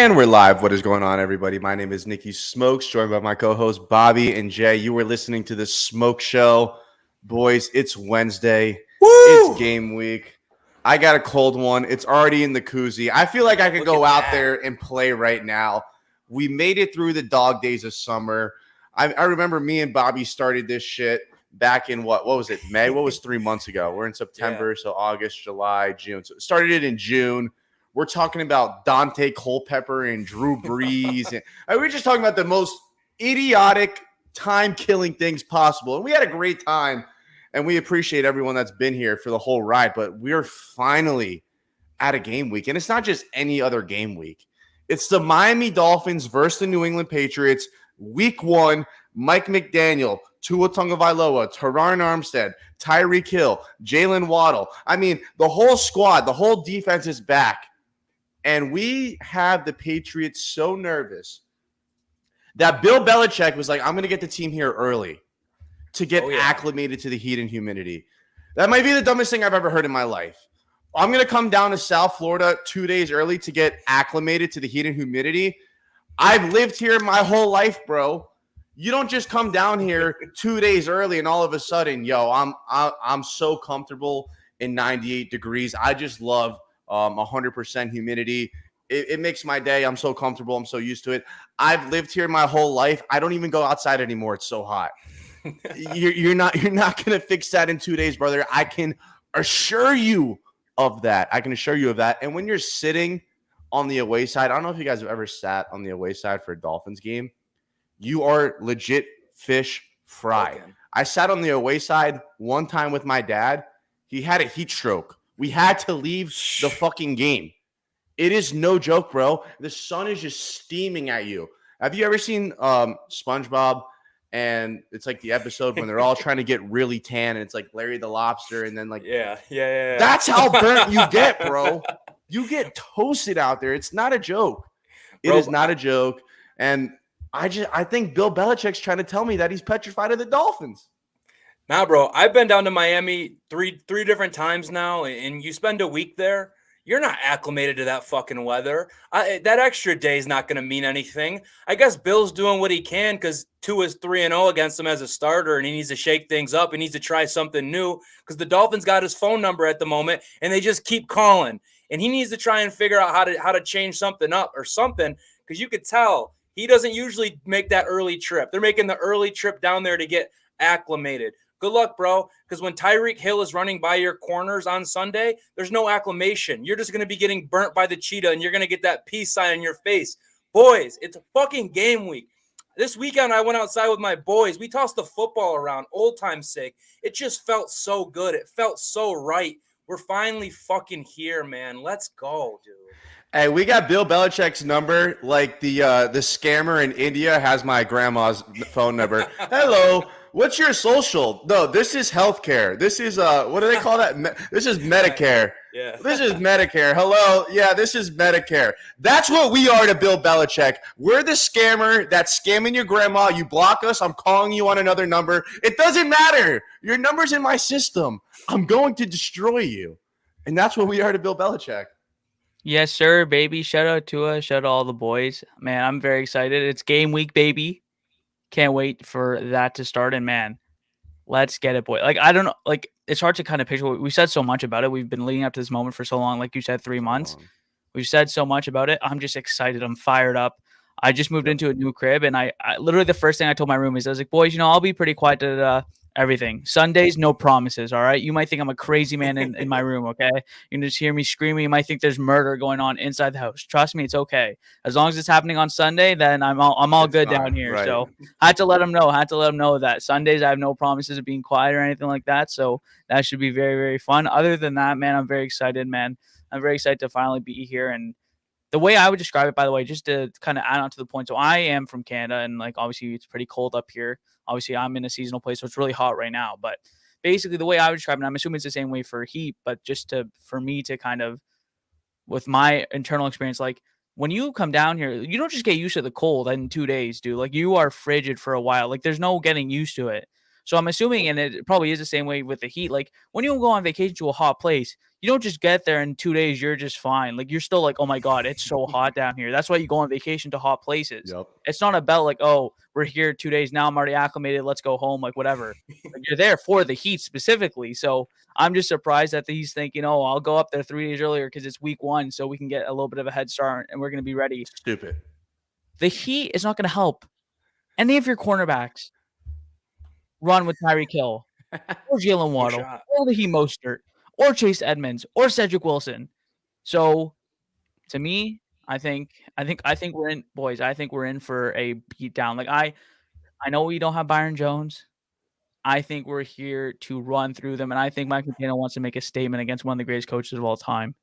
And we're live. What is going on, everybody? My name is Nikki Smokes, joined by my co-hosts Bobby and Jay. You were listening to the Smoke Show. Boys, it's Wednesday. Woo! It's game week. I got a cold one. It's already in the koozie. I feel like I could go out there and play right now. We made it through the dog days of summer. I remember me and Bobby started this shit back in what was it, May? What was 3 months ago? We're in September, so August, July, June. So started it in June. We're talking about Dante Culpepper and Drew Brees. And we're just talking about the most idiotic, time-killing things possible. And we had a great time, and we appreciate everyone that's been here for the whole ride. But we're finally at a game week. And it's not just any other game week. It's the Miami Dolphins versus the New England Patriots. Week 1, Mike McDaniel, Tua Tagovailoa, Teron Armstead, Tyreek Hill, Jalen Waddle. I mean, the whole squad, the whole defense is back. And we have the Patriots so nervous that Bill Belichick was like, I'm going to get the team here early to get acclimated to the heat and humidity. That might be the dumbest thing I've ever heard in my life. I'm going to come down to South Florida 2 days early to get acclimated to the heat and humidity. I've lived here my whole life, bro. You don't just come down here 2 days early and all of a sudden, I'm so comfortable in 98 degrees. I just love 100% humidity. It makes my day. I'm so comfortable. I'm so used to it. I've lived here my whole life. I don't even go outside anymore. It's so hot. You're not gonna fix that in 2 days, brother. I can assure you of that. And when you're sitting on the away side, I don't know if you guys have ever sat on the away side for a Dolphins game. You are legit fish fry. Okay. I sat on the away side one time with my dad. He had a heat stroke. We had to leave the fucking game. It is no joke, bro. The sun is just steaming at you. Have you ever seen SpongeBob? And it's like the episode when they're all trying to get really tan, and it's like Larry the Lobster, and then yeah. That's how burnt you get, bro. You get toasted out there. It's not a joke. It is not a joke. And I think Bill Belichick's trying to tell me that he's petrified of the Dolphins. Nah, bro, I've been down to Miami three different times now, and you spend a week there, you're not acclimated to that fucking weather. That extra day is not going to mean anything. I guess Bill's doing what he can because Tua's 3-0 against him as a starter, and he needs to shake things up. He needs to try something new because the Dolphins got his phone number at the moment, and they just keep calling. And he needs to try and figure out how to change something up or something because you could tell he doesn't usually make that early trip. They're making the early trip down there to get acclimated. Good luck, bro, because when Tyreek Hill is running by your corners on Sunday, there's no acclimation. You're just going to be getting burnt by the cheetah, and you're going to get that peace sign in your face. Boys, it's a fucking game week. This weekend, I went outside with my boys. We tossed the football around, old time's sake. It just felt so good. It felt so right. We're finally fucking here, man. Let's go, dude. Hey, we got Bill Belichick's number. Like the scammer in India has my grandma's phone number. Hello. What's your social? No, this is healthcare. This is what do they call that? This is Medicare. Yeah. This is Medicare. Hello. Yeah, this is Medicare. That's what we are to Bill Belichick. We're the scammer that's scamming your grandma. You block us. I'm calling you on another number. It doesn't matter. Your number's in my system. I'm going to destroy you. And that's what we are to Bill Belichick. Yes, sir, baby. Shout out to us. Shout out to all the boys. Man, I'm very excited. It's game week, baby. Can't wait for that to start. And man, let's get it, boy. Like, I don't know. Like, it's hard to kind of picture. We said so much about it. We've been leading up to this moment for so long. Like you said, 3 months. We've said so much about it. I'm just excited. I'm fired up. I just moved into a new crib. And I literally, the first thing I told my roommates, I was like, boys, I'll be pretty quiet to everything. Sundays, no promises, all right? You might think I'm a crazy man in my room, okay? You can just hear me screaming. You might think there's murder going on inside the house. Trust me, it's okay. As long as it's happening on Sunday, then I'm all good down here. Right. So I had to let them know that Sundays I have no promises of being quiet or anything like that. So that should be very, very fun. Other than that, man, I'm very excited, man. I'm very excited to finally be here. And the way I would describe it, by the way, just to kind of add on to the point. So I am from Canada, and like obviously it's pretty cold up here. Obviously, I'm in a seasonal place, so it's really hot right now. But basically, the way I would describe it, I'm assuming it's the same way for heat, but just for me to kind of, with my internal experience, like when you come down here, you don't just get used to the cold in 2 days, dude. Like you are frigid for a while. Like there's no getting used to it. So I'm assuming, and it probably is the same way with the heat. Like when you go on vacation to a hot place, You don't just get there in 2 days, you're just fine. Like, you're still like, oh my God, it's so hot down here. That's why you go on vacation to hot places. Yep. It's not about like, oh, we're here 2 days now. I'm already acclimated. Let's go home. Like, whatever. Like, you're there for the heat specifically. So I'm just surprised that he's thinking, oh, I'll go up there 3 days earlier because it's week 1, so we can get a little bit of a head start and we're going to be ready. Stupid. The heat is not going to help any of your cornerbacks run with Tyreek Hill or Jalen Waddle or Raheem Mostert or Chase Edmonds or Cedric Wilson. So to me, I think we're in, boys. I think we're in for a beatdown. Like, I know we don't have Byron Jones. I think we're here to run through them, and I think Mike McDaniel wants to make a statement against one of the greatest coaches of all time.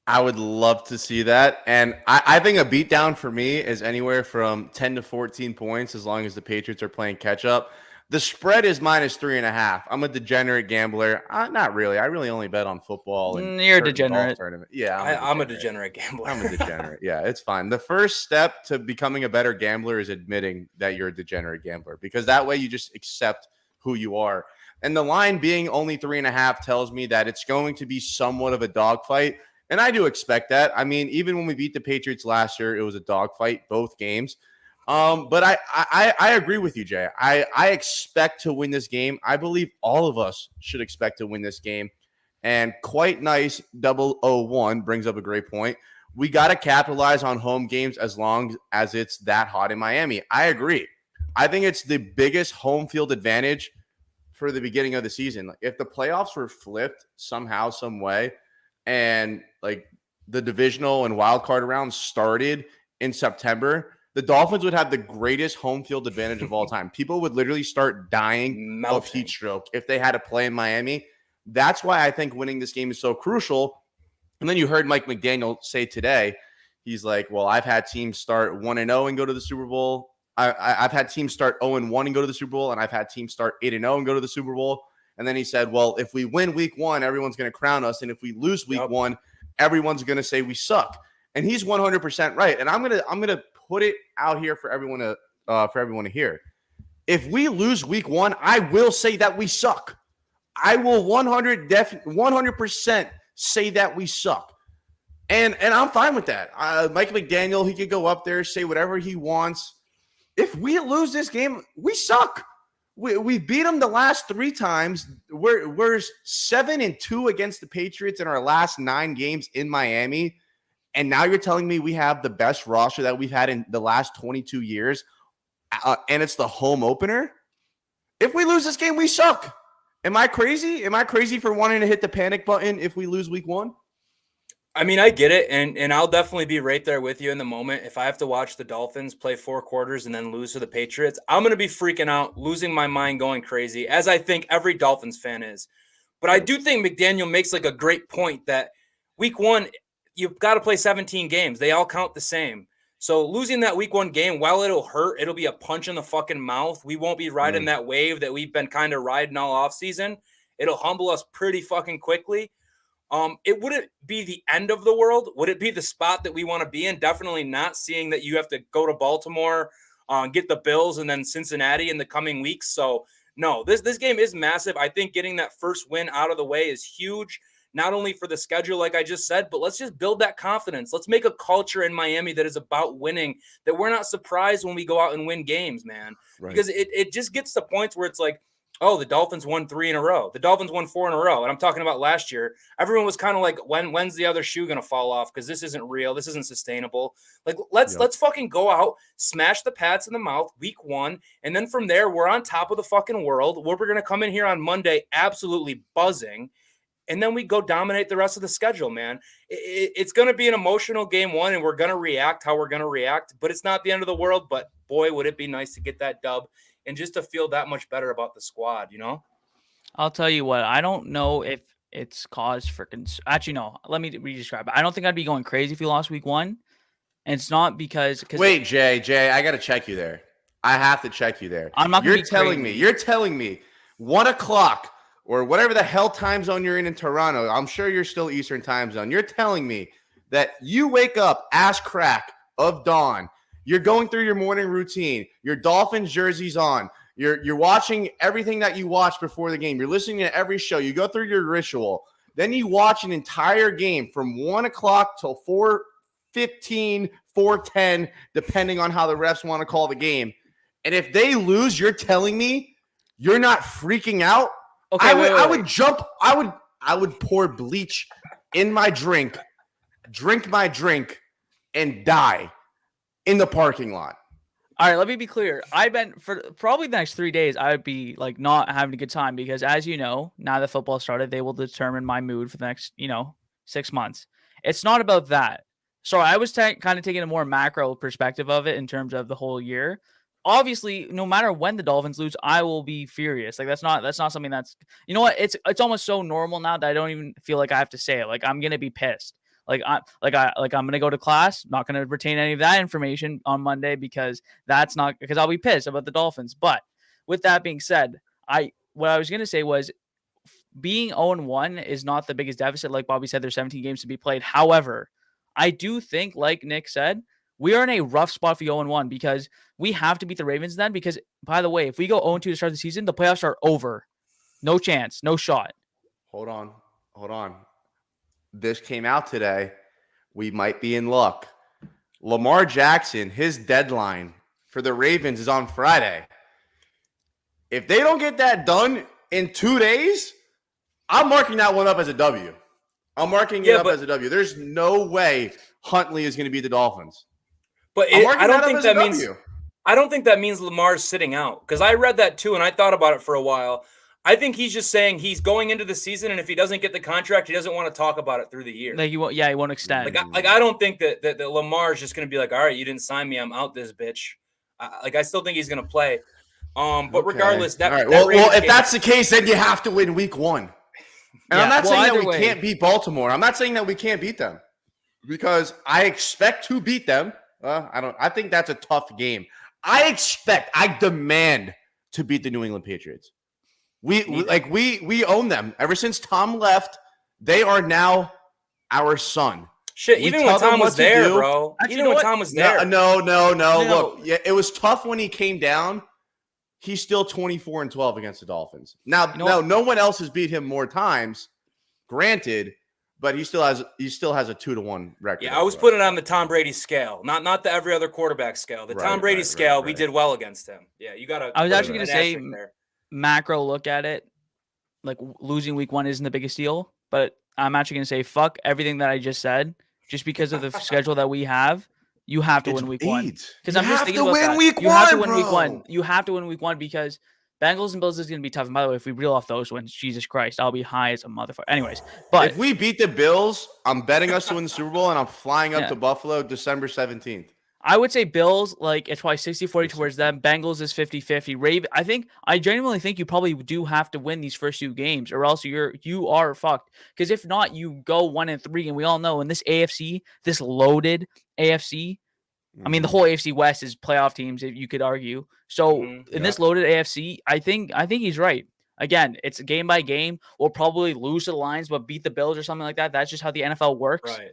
I would love to see that. And I think a beatdown for me is anywhere from 10 to 14 points as long as the Patriots are playing catch up. The spread is -3.5. I'm a degenerate gambler. Not really. I really only bet on football. And You're a degenerate. Yeah, I'm a degenerate gambler. I'm a degenerate. Yeah, it's fine. The first step to becoming a better gambler is admitting that you're a degenerate gambler, because that way you just accept who you are. And the line being only 3.5 tells me that it's going to be somewhat of a dogfight. And I do expect that. I mean, even when we beat the Patriots last year, it was a dogfight, both games. But I agree with you, Jay. I expect to win this game. I believe all of us should expect to win this game. And quite nice, 001 brings up a great point. We got to capitalize on home games as long as it's that hot in Miami. I agree. I think it's the biggest home field advantage for the beginning of the season. If the playoffs were flipped somehow, some way, and like the divisional and wild card rounds started in September, the Dolphins would have the greatest home field advantage of all time. People would literally start dying of heat stroke if they had to play in Miami. That's why I think winning this game is so crucial. And then you heard Mike McDaniel say today, he's like, well, I've had teams start 1-0 and go to the Super Bowl. I've had teams start 0-1 and go to the Super Bowl, and I've had teams start 8-0 and go to the Super Bowl. And then he said, well, if we win week 1, everyone's going to crown us. And if we lose week 1, everyone's going to say we suck. And he's 100% right. And I'm going to put it out here for everyone to hear. If we lose week 1, I will say that we suck. I will 100% say that we suck. And I'm fine with that. Mike McDaniel, he could go up there, say whatever he wants. If we lose this game, we suck. We beat them the last 3 times. We're 7-2 against the Patriots in our last 9 games in Miami. And now you're telling me we have the best roster that we've had in the last 22 years, and it's the home opener? If we lose this game, we suck. Am I crazy? Am I crazy for wanting to hit the panic button if we lose week 1? I mean, I get it, and I'll definitely be right there with you in the moment. If I have to watch the Dolphins play 4 quarters and then lose to the Patriots, I'm going to be freaking out, losing my mind, going crazy, as I think every Dolphins fan is. But I do think McDaniel makes like a great point that week 1, you've got to play 17 games. They all count the same. So losing that week 1 game, while it'll hurt, it'll be a punch in the fucking mouth. We won't be riding that wave that we've been kind of riding all offseason. It'll humble us pretty fucking quickly. It wouldn't be the end of the world. Would it be the spot that we want to be in? Definitely not, seeing that you have to go to Baltimore, get the Bills, and then Cincinnati in the coming weeks. So no, this game is massive. I think getting that first win out of the way is huge, not only for the schedule, like I just said, but let's just build that confidence. Let's make a culture in Miami that is about winning, that we're not surprised when we go out and win games, man. Right. Because it just gets to points where it's like, oh, the Dolphins won 3 in a row. The Dolphins won 4 in a row. And I'm talking about last year. Everyone was kind of like, when's the other shoe going to fall off? Because this isn't real. This isn't sustainable. Like, let's fucking go out, smash the Pats in the mouth week 1. And then from there, we're on top of the fucking world. We're going to come in here on Monday absolutely buzzing. And then we go dominate the rest of the schedule, man. It's going to be an emotional game 1, and we're going to react how we're going to react. But it's not the end of the world. But, boy, would it be nice to get that dub and just to feel that much better about the squad, you know? I'll tell you what. I don't know if it's cause for actually, no. Let me re-describe it. I don't think I'd be going crazy if we lost week 1. And it's not because wait, Jay, I got to check you there. I have to check you there. I'm not going to be crazy. You're telling me 1 o'clock or whatever the hell time zone you're in Toronto. I'm sure you're still Eastern time zone. You're telling me that you wake up ass crack of dawn. You're going through your morning routine. Your Dolphins jersey's on. You're watching everything that you watch before the game. You're listening to every show. You go through your ritual. Then you watch an entire game from 1 o'clock till 4:15, 4:10, depending on how the refs want to call the game. And if they lose, you're telling me you're not freaking out? Okay, I would jump. I would pour bleach in my drink my drink, and die in the parking lot. All right, let me be clear. I've been for probably the next 3 days. I would be like not having a good time because, as you know, now that football started, they will determine my mood for the next 6 months. It's not about that. So I was kind of taking a more macro perspective of it in terms of the whole year. Obviously, no matter when the Dolphins lose, I will be furious. Like that's not something that's what it's almost so normal now that I don't even feel like I have to say it. Like I'm gonna be pissed. I'm gonna go to class, not gonna retain any of that information on Monday because I'll be pissed about the Dolphins. But with that being said, what I was gonna say was being 0-1 is not the biggest deficit. Like Bobby said, there's 17 games to be played. However, I do think, like Nick said, we are in a rough spot for 0-1 because we have to beat the Ravens then. Because, by the way, if we go 0-2 to start the season, the playoffs are over. No chance, no shot. Hold on. This came out today. We might be in luck. Lamar Jackson, his deadline for the Ravens is on Friday. If they don't get that done in 2 days, I'm marking that one up as a W. I'm marking it up as a W. There's no way Huntley is going to beat the Dolphins. But I don't think that means Lamar's sitting out, because I read that too and I thought about it for a while. I think he's just saying he's going into the season, and if he doesn't get the contract, he doesn't want to talk about it through the year. Like he won't extend. I don't think that Lamar is just going to be like, all right, you didn't sign me, I'm out this bitch. I still think he's going to play. But regardless, that. All right. Well, if that's the case, then you have to win week 1. And I'm not saying that we can't beat Baltimore. I'm not saying that we can't beat them, because I expect to beat them. I think that's a tough game. I demand to beat the New England Patriots. We own them. Ever since Tom left, they are now our son. Shit, even when Tom was there, bro. Even when Tom was there. No. Look, yeah, it was tough when he came down. He's still 24-12 against the Dolphins. Now, no one else has beat him more times, granted, but he still has a 2-1 record. Yeah, I was putting it on the Tom Brady scale, not the every other quarterback scale. The Tom Brady scale, we did well against him. Yeah, you got to. I was actually going to say, macro look at it, like losing week 1 isn't the biggest deal, but I'm actually going to say fuck everything that I just said, just because of the schedule that we have. You have to win week 1. Because I'm just thinking about that. You have to win week 1. You have to win week 1 because Bengals and Bills is going to be tough. And by the way, if we reel off those wins, Jesus Christ, I'll be high as a motherfucker. Anyways, but if we beat the Bills, I'm betting us to win the Super Bowl, and I'm flying up to Buffalo December 17th. I would say Bills, like it's probably 60-40 towards them. Bengals is 50-50. I genuinely think you probably do have to win these first 2 games, or else you are fucked. Because if not, you go 1-3, and we all know in this AFC, this loaded AFC. I mean, the whole AFC West is playoff teams, if you could argue. So in this loaded AFC, I think he's right. Again, it's game by game. We'll probably lose to the Lions, but beat the Bills or something like that. That's just how the NFL works. Right.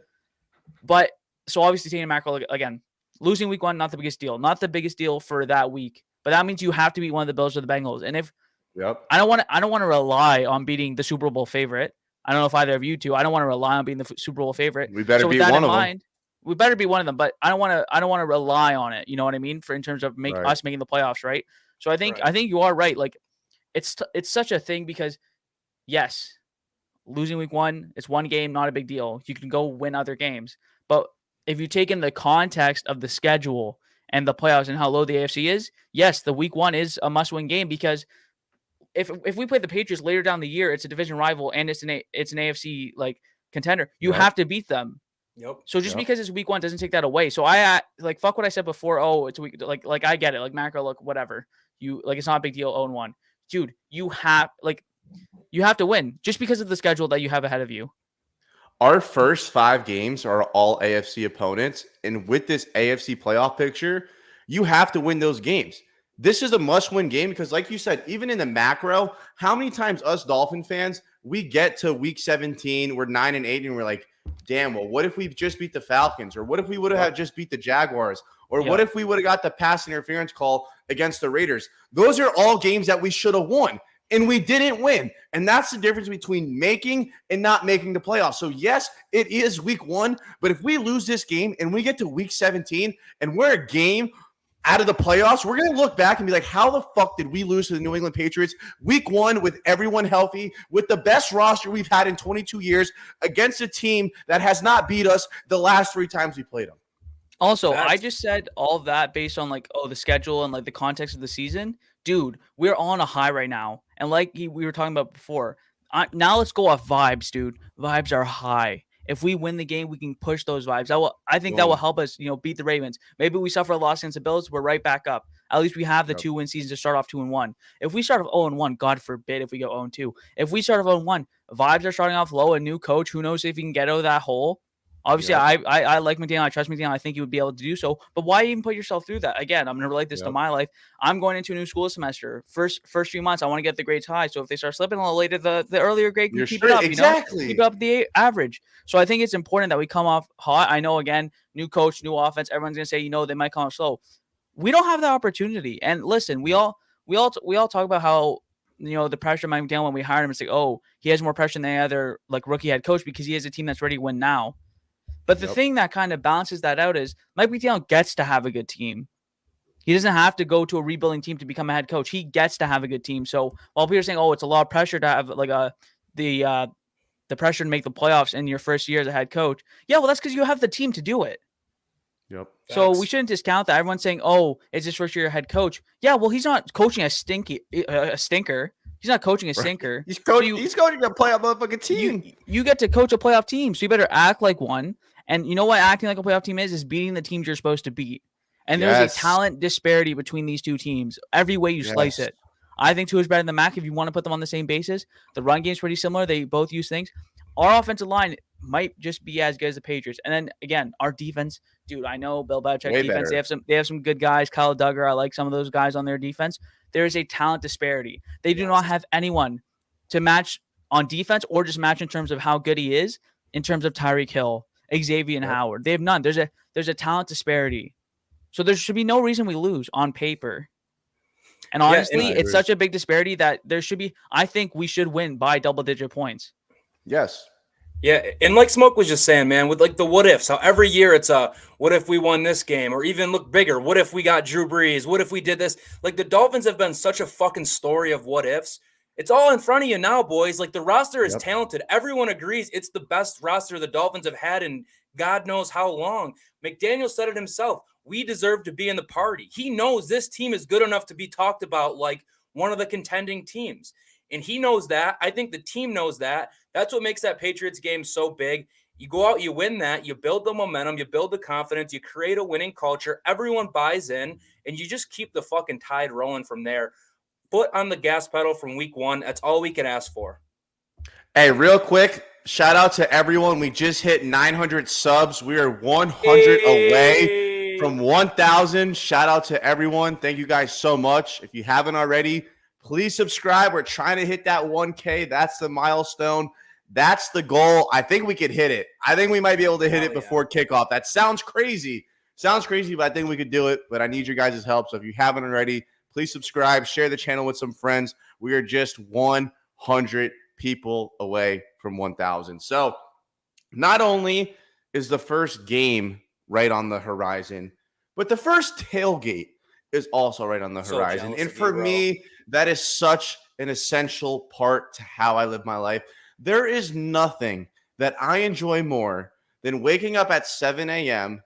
But so obviously, taking a macro again, losing week 1, not the biggest deal. Not the biggest deal for that week. But that means you have to beat one of the Bills or the Bengals. And if I don't want to rely on beating the Super Bowl favorite. I don't know if either of you two. I don't want to rely on being the Super Bowl favorite. We better be one of them. We better be one of them, but I don't want to rely on it. You know what I mean? In terms of us making the playoffs, right? So I think you are right. Like it's such a thing because yes, losing week 1, it's 1 game, not a big deal. You can go win other games. But if you take in the context of the schedule and the playoffs and how low the AFC is, yes, the week 1 is a must-win game because if we play the Patriots later down the year, it's a division rival and it's an AFC like contender. You have to beat them. Yep. So just because it's week 1 doesn't take that away. So I like fuck what I said before. Oh, it's week like I get it. Like macro, look, whatever. You like it's not a big deal. 0-1, dude. You have to win just because of the schedule that you have ahead of you. Our first 5 games are all AFC opponents, and with this AFC playoff picture, you have to win those games. This is a must-win game because, like you said, even in the macro, how many times us Dolphin fans we get to week 17, we're 9-8, and we're like, damn, well, what if we just beat the Falcons? Or what if we would have just beat the Jaguars? Or what if we would have got the pass interference call against the Raiders? Those are all games that we should have won. and we didn't win. And that's the difference between making and not making the playoffs. So, yes, it is week 1, but if we lose this game and we get to week 17 and we're a game out of the playoffs, we're going to look back and be like, how the fuck did we lose to the New England Patriots week 1 with everyone healthy, with the best roster we've had in 22 years against a team that has not beat us the last 3 times we played them? Also, I just said all of that based on the schedule and the context of the season. Dude, we're on a high right now. And we were talking about before, now let's go off vibes, dude. Vibes are high. If we win the game, we can push those vibes. I think that will help us, beat the Ravens. Maybe we suffer a loss against the Bills, we're right back up. At least we have the 2-win season to start off 2-1. If we start off 0-1, God forbid if we go 0-2. If we start off 0-1, vibes are starting off low. A new coach, who knows if he can get out of that hole. Obviously, I like McDaniel. I trust McDaniel. I think he would be able to do so. But why even put yourself through that? Again, I'm going to relate this to my life. I'm going into a new school semester. First few months, I want to get the grades high. So if they start slipping a little later, the earlier grade can keep it up. Exactly. Keep up the average. So I think it's important that we come off hot. I know, again, new coach, new offense. Everyone's going to say, they might come off slow. We don't have that opportunity. And listen, we all talk about how the pressure Mike McDaniel when we hired him. It's like, oh, he has more pressure than any other rookie head coach because he has a team that's ready to win now. But the thing that kind of balances that out is Mike McDaniel gets to have a good team. He doesn't have to go to a rebuilding team to become a head coach. He gets to have a good team. So while people are saying, "Oh, it's a lot of pressure to have the pressure to make the playoffs in your first year as a head coach," yeah, well, that's because you have the team to do it. Yep. So we shouldn't discount that. Everyone's saying, "Oh, it's his first year head coach." Yeah, well, he's not coaching a stinker. He's not coaching a stinker. He's coaching a playoff motherfucking team. You get to coach a playoff team, so you better act like one. And you know what acting like a playoff team is beating the teams you're supposed to beat. And there's a talent disparity between these two teams, every way you slice it. I think Tua is better than Mac if you want to put them on the same basis. The run game is pretty similar. They both use things. Our offensive line might just be as good as the Patriots. And then, again, our defense, dude, I know Bill Belichick defense. They have some good guys. Kyle Duggar, I like some of those guys on their defense. There is a talent disparity. They do not have anyone to match on defense or just match in terms of how good he is in terms of Tyreek Hill, Xavier and Howard. They have none. There's a talent disparity. So there should be no reason we lose on paper. And honestly, it's such a big disparity that there should be, I think we should win by double-digit points. Yes. Yeah, and like Smoke was just saying, man, with the what ifs, how every year it's what if we won this game, or even look bigger, what if we got Drew Brees, what if we did this? Like, the Dolphins have been such a fucking story of what ifs. It's all in front of you now, boys. Like, the roster is talented. Everyone agrees it's the best roster the Dolphins have had in God knows how long. McDaniel said it himself. We deserve to be in the party. He knows this team is good enough to be talked about like one of the contending teams. And he knows that. I think the team knows that. That's what makes that Patriots game so big. You go out, you win that, you build the momentum, you build the confidence, you create a winning culture, everyone buys in, and you just keep the fucking tide rolling from there. Foot on the gas pedal from week 1. That's all we can ask for. Hey, real quick, shout out to everyone. We just hit 900 subs. We are 100 away from 1,000. Shout out to everyone. Thank you guys so much. If you haven't already, please subscribe. We're trying to hit that 1K. That's the milestone. That's the goal. I think we could hit it. I think we might be able to hit it before kickoff. That sounds crazy. But I think we could do it. But I need your guys' help. So if you haven't already, please subscribe. Share the channel with some friends. We are just 100 people away from 1,000. So not only is the first game right on the horizon, but the first tailgate is also right on the horizon. And for me, that is such an essential part to how I live my life. There is nothing that I enjoy more than waking up at 7 a.m.,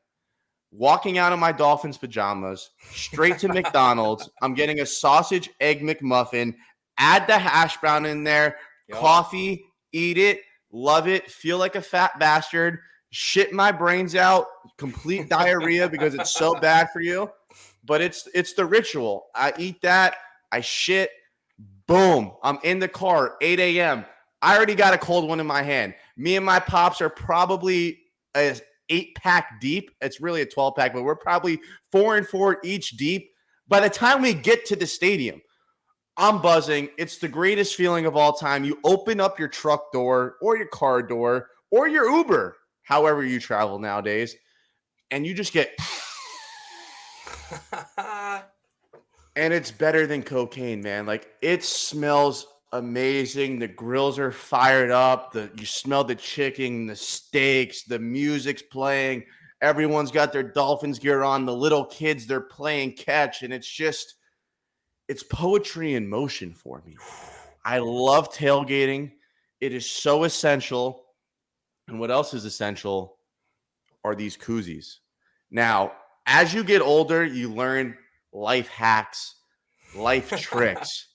walking out of my Dolphins pajamas, straight to McDonald's. I'm getting a sausage egg McMuffin, add the hash brown in there, coffee, eat it, love it, feel like a fat bastard, shit my brains out, complete diarrhea because it's so bad for you. But it's the ritual. I eat that, I shit, boom, I'm in the car, 8 a.m. I already got a cold one in my hand. Me and my pops are probably a 8-pack deep. It's really a 12-pack, but we're probably 4 and 4 each deep. By the time we get to the stadium, I'm buzzing. It's the greatest feeling of all time. You open up your truck door or your car door or your Uber, however you travel nowadays, and you just get And it's better than cocaine, man. Like, it smells amazing. The grills are fired up. You smell the chicken, the steaks, the music's playing. Everyone's got their Dolphins gear on. The little kids, they're playing catch, and it's poetry in motion for me. I love tailgating. It is so essential. And what else is essential are these koozies. Now, as you get older, you learn life hacks, life tricks.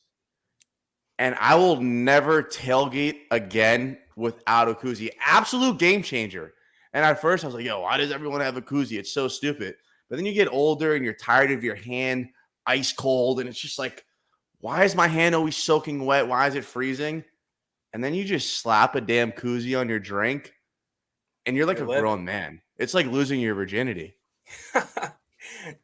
And I will never tailgate again without a koozie. Absolute game changer. And at first I was like, yo, why does everyone have a koozie? It's so stupid. But then you get older and you're tired of your hand ice cold. And it's just like, why is my hand always soaking wet? Why is it freezing? And then you just slap a damn koozie on your drink and you're like a grown man. It's like losing your virginity.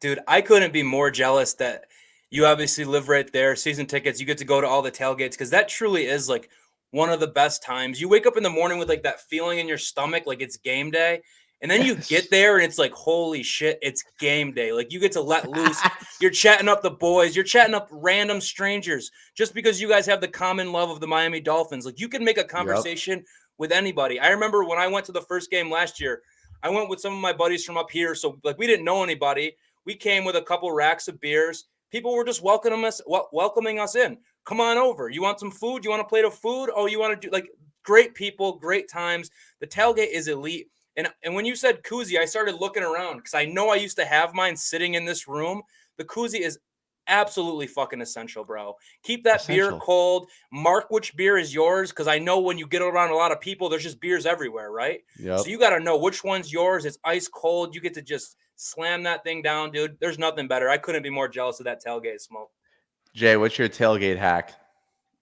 Dude, I couldn't be more jealous that you obviously live right there, season tickets, you get to go to all the tailgates, because that truly is like one of the best times. You wake up in the morning with like that feeling in your stomach like it's game day, and then you get there and it's like, holy shit, it's game day. Like, you get to let loose. You're chatting up the boys, you're chatting up random strangers just because you guys have the common love of the Miami Dolphins. Like, you can make a conversation with anybody. I remember when I went to the first game last year, I went with some of my buddies from up here, so like we didn't know anybody. We came with a couple racks of beers. People were just welcoming us in. Come on over. You want some food? You want a plate of food? Oh, you want to do, like, great people, great times. The tailgate is elite. And when you said koozie, I started looking around because I know I used to have mine sitting in this room. The koozie is absolutely fucking essential, bro. Keep that beer cold. Mark which beer is yours, because I know when you get around a lot of people, there's just beers everywhere, right? Yep. So you got to know which one's yours. It's ice cold. You get to just slam that thing down, dude. There's nothing better. I couldn't be more jealous of that tailgate smoke. Jay, what's your tailgate hack?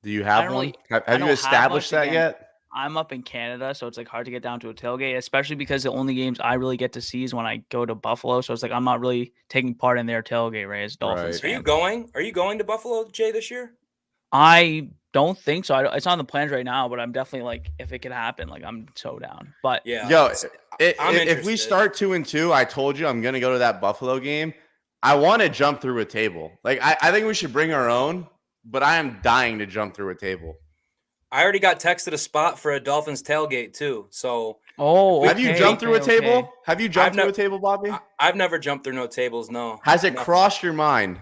Do you have one? Have you established that yet? I'm up in Canada, so it's like hard to get down to a tailgate, especially because the only games I really get to see is when I go to Buffalo. So it's like I'm not really taking part in their tailgate, right? As Dolphins fan. Are you going to Buffalo, Jay, this year? I don't think so. It's on the plans right now, but I'm definitely like, if it could happen, like, I'm so down. But yeah, yo, if we start 2-2, I told you I'm gonna go to that Buffalo game. I want to jump through a table. Like, I think we should bring our own, but I am dying to jump through a table. I already got texted a spot for a Dolphins tailgate too. So, have you jumped through a table? Have you jumped through a table, Bobby? I've never jumped through no tables. No. Has it crossed your mind?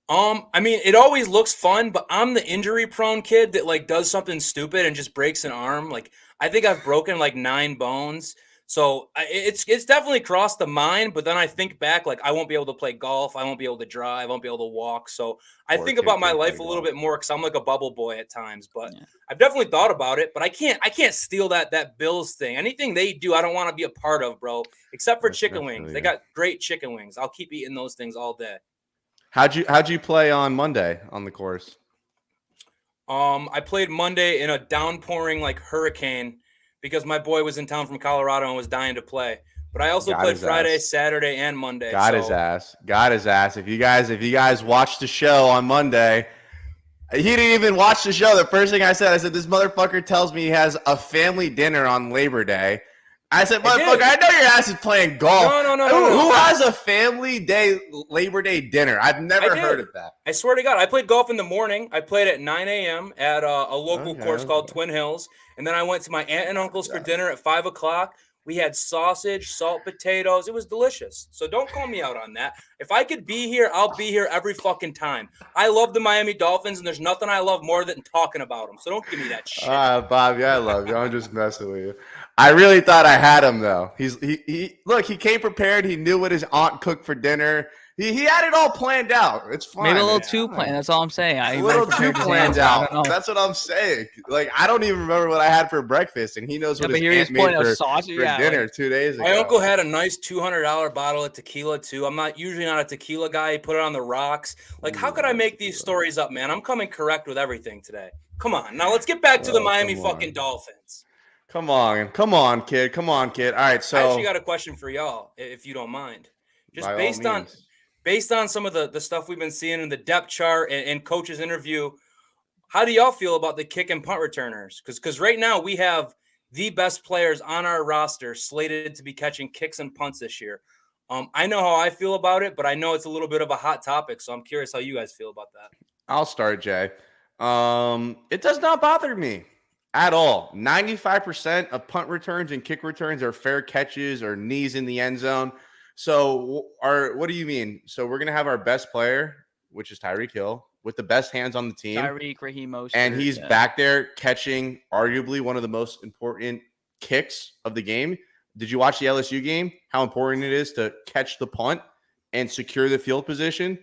I mean, it always looks fun, but I'm the injury prone kid that like does something stupid and just breaks an arm. Like, I think I've broken like 9 bones. So it's definitely crossed the mind, but then I think back, like, I won't be able to play golf. I won't be able to drive. I won't be able to walk. So I think about my life a little bit more because I'm like a bubble boy at times, but I've definitely thought about it, but I can't steal that Bills thing. Anything they do, I don't want to be a part of, bro, except for chicken wings. They got great chicken wings. I'll keep eating those things all day. How'd you play on Monday on the course? I played Monday in a downpouring like hurricane because my boy was in town from Colorado and was dying to play. But I also played Friday, Saturday, and Monday. Got his ass. If you guys watched the show on Monday, he didn't even watch the show. The first thing I said, this motherfucker tells me he has a family dinner on Labor Day. I said, motherfucker, I know your ass is playing golf. No. Who has a family day, Labor Day dinner? I've never heard of that. I swear to God, I played golf in the morning. I played at 9 a.m. at a local course called Twin Hills. And then I went to my aunt and uncle's for dinner at 5 o'clock. We had sausage, salt potatoes. It was delicious. So don't call me out on that. If I could be here, I'll be here every fucking time. I love the Miami Dolphins, and there's nothing I love more than talking about them. So don't give me that shit. Bobby, I love you. I'm just messing with you. I really thought I had him, though. He came prepared. He knew what his aunt cooked for dinner. He had it all planned out. It's fine. Maybe a little too planned. That's all I'm saying. A little too planned out. That's what I'm saying. Like, I don't even remember what I had for breakfast, and he knows what his aunt made for dinner 2 days ago. My uncle had a nice $200 bottle of tequila, too. I'm usually not a tequila guy. He put it on the rocks. Like, how could I make these stories up, man? I'm coming correct with everything today. Come on. Now, let's get back to the Miami fucking Dolphins. Come on, kid. All right, so I actually got a question for y'all, if you don't mind. Just based on some of the stuff we've been seeing in the depth chart and coach's interview, how do y'all feel about the kick and punt returners? Because right now we have the best players on our roster slated to be catching kicks and punts this year. I know how I feel about it, but I know it's a little bit of a hot topic, so I'm curious how you guys feel about that. I'll start, Jay. It does not bother me at all. 95% of punt returns and kick returns are fair catches or knees in the end zone. So, what do you mean? So, we're going to have our best player, which is Tyreek Hill, with the best hands on the team. Tyreek, Raheem Mostert, and he's back there catching arguably one of the most important kicks of the game. Did you watch the LSU game? How important it is to catch the punt and secure the field position?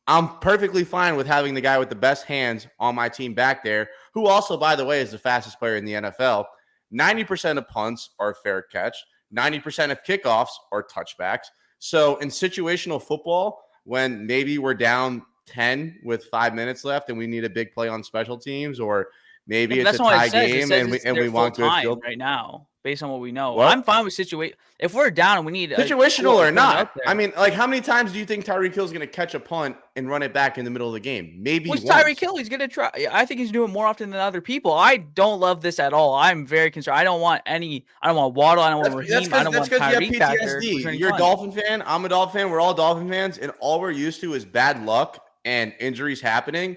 I'm perfectly fine with having the guy with the best hands on my team back there, who also, by the way, is the fastest player in the NFL. 90% of punts are fair catch. 90% of kickoffs are touchbacks. So in situational football, when maybe we're down 10 with 5 minutes left and we need a big play on special teams, or maybe it's a tie game and we want good field right now, based on what we know. What? I'm fine with situation. If we're down and we need situational or not. I mean, like, how many times do you think Tyreek Hill is going to catch a punt and run it back in the middle of the game? Maybe once. Tyreek Hill, he's going to try. I think he's doing more often than other people. I don't love this at all. I'm very concerned. I don't want Waddle. I don't want Raheem. I don't want Tyreek back there. You're a Dolphin fan. I'm a Dolphin fan. We're all Dolphin fans, and all we're used to is bad luck and injuries happening.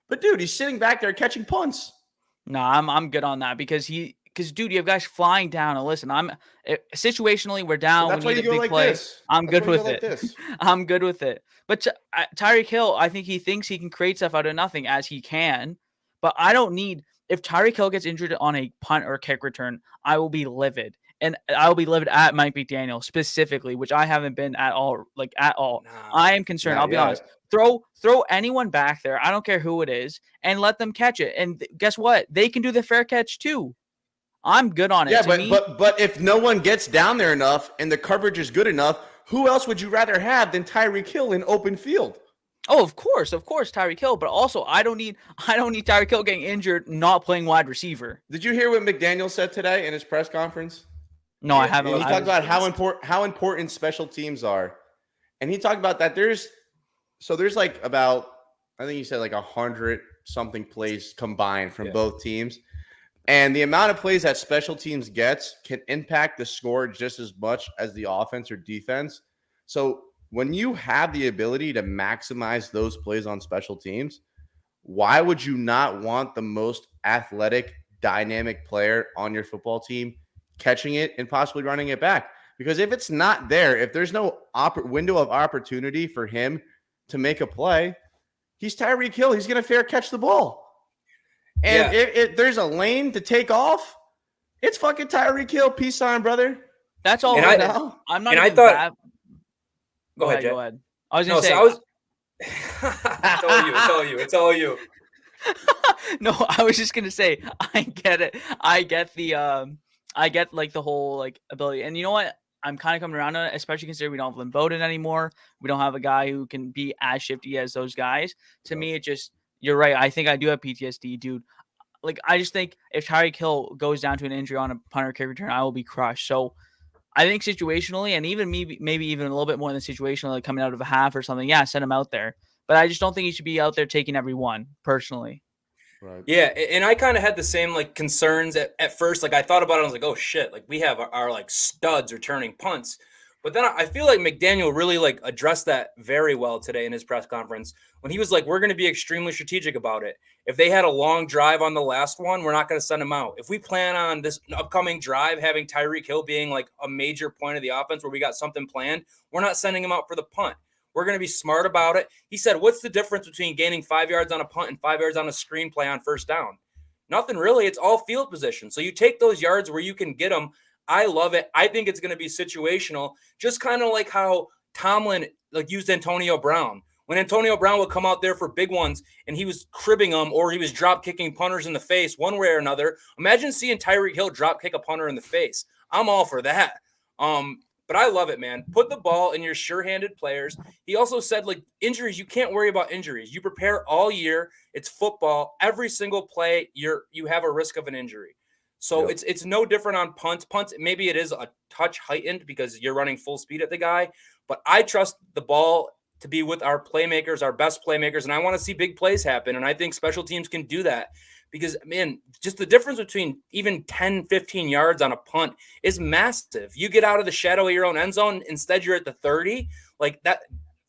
But dude, he's sitting back there catching punts. No, I'm good on that because dude, you have guys flying down. And listen, situationally we're down. So that's we why need you a go big like play. this. I'm good with it. I'm good with it. But Tyreek Hill, I think he thinks he can create stuff out of nothing, as he can. But I don't need. If Tyreek Hill gets injured on a punt or kick return, I will be livid. And I will be livid at Mike McDaniel specifically, which I haven't been at all. I am concerned. I'll be honest. Throw anyone back there. I don't care who it is, and let them catch it. And guess what? They can do the fair catch too. I'm good on it. Yeah, but if no one gets down there enough and the coverage is good enough, who else would you rather have than Tyreek Hill in open field? Oh, of course, Tyreek Hill. But also, I don't need Tyreek Hill getting injured, not playing wide receiver. Did you hear what McDaniel said today in his press conference? No, I haven't. He talked about how important special teams are, and he talked about that. There's like about, I think he said like 100 something plays combined from both teams, and the amount of plays that special teams gets can impact the score just as much as the offense or defense. So when you have the ability to maximize those plays on special teams, why would you not want the most athletic, dynamic player on your football team catching it and possibly running it back? Because if it's not there, if there's no window of opportunity for him to make a play, he's Tyreek Hill. He's going to fair catch the ball. And if there's a lane to take off, it's fucking Tyreek Hill. Peace sign, brother. That's all. I'm not. And I thought. Go ahead. I was going to say. It's all you. No, I was just going to say. I get it. I get like the whole like ability, and you know what? I'm kind of coming around on it, especially considering we don't have Lynn Bowden anymore. We don't have a guy who can be as shifty as those guys. To me, it just, you're right. I think I do have PTSD, dude. Like, I just think if Tyreek Hill goes down to an injury on a punter kick return, I will be crushed. So I think situationally, and even maybe even a little bit more than situationally, like coming out of a half or something, send him out there. But I just don't think he should be out there taking every one, personally. Right. Yeah, and I kind of had the same like concerns at first. Like, I thought about it, I was like, oh shit, like we have our like studs returning punts. But then I feel like McDaniel really like addressed that very well today in his press conference when he was like, we're going to be extremely strategic about it. If they had a long drive on the last one, we're not going to send them out. If we plan on this upcoming drive having Tyreek Hill being like a major point of the offense where we got something planned, we're not sending him out for the punt. We're going to be smart about it. He said, what's the difference between gaining 5 yards on a punt and 5 yards on a screen play on first down? Nothing really. It's all field position. So you take those yards where you can get them. I love it. I think it's going to be situational, just kind of like how Tomlin like used Antonio Brown. When Antonio Brown would come out there for big ones and he was cribbing them or he was drop kicking punters in the face one way or another. Imagine seeing Tyreek Hill drop kick a punter in the face. I'm all for that. But I love it, man. Put the ball in your sure-handed players. He also said, like, injuries, you can't worry about injuries. You prepare all year. It's football. Every single play, you have a risk of an injury. So it's no different on punts. Punts, maybe it is a touch heightened because you're running full speed at the guy. But I trust the ball to be with our playmakers, our best playmakers, and I want to see big plays happen. And I think special teams can do that. because, man, just the difference between even 10, 15 yards on a punt is massive. You get out of the shadow of your own end zone, instead you're at the 30. Like that,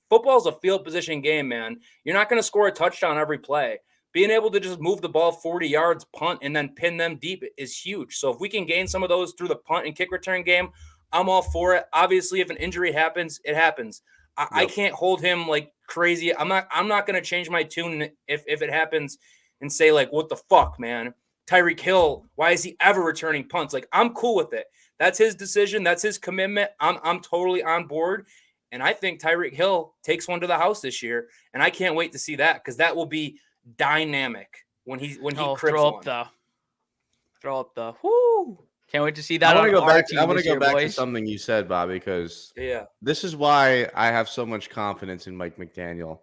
football is a field position game, man. You're not going to score a touchdown every play. Being able to just move the ball 40 yards, punt, and then pin them deep is huge. So if we can gain some of those through the punt and kick return game, I'm all for it. Obviously, if an injury happens, it happens. I can't hold him like crazy. I'm not going to change my tune if it happens and say like, what the fuck, man? Tyreek Hill, why is he ever returning punts? Like, I'm cool with it. That's his decision. That's his commitment. I'm totally on board. And I think Tyreek Hill takes one to the house this year. And I can't wait to see that, because that will be dynamic when he crips one. Throw up the whoo. Can't wait to see that. I want to go back boys. to something you said, Bobby, because yeah, this is why I have so much confidence in Mike McDaniel.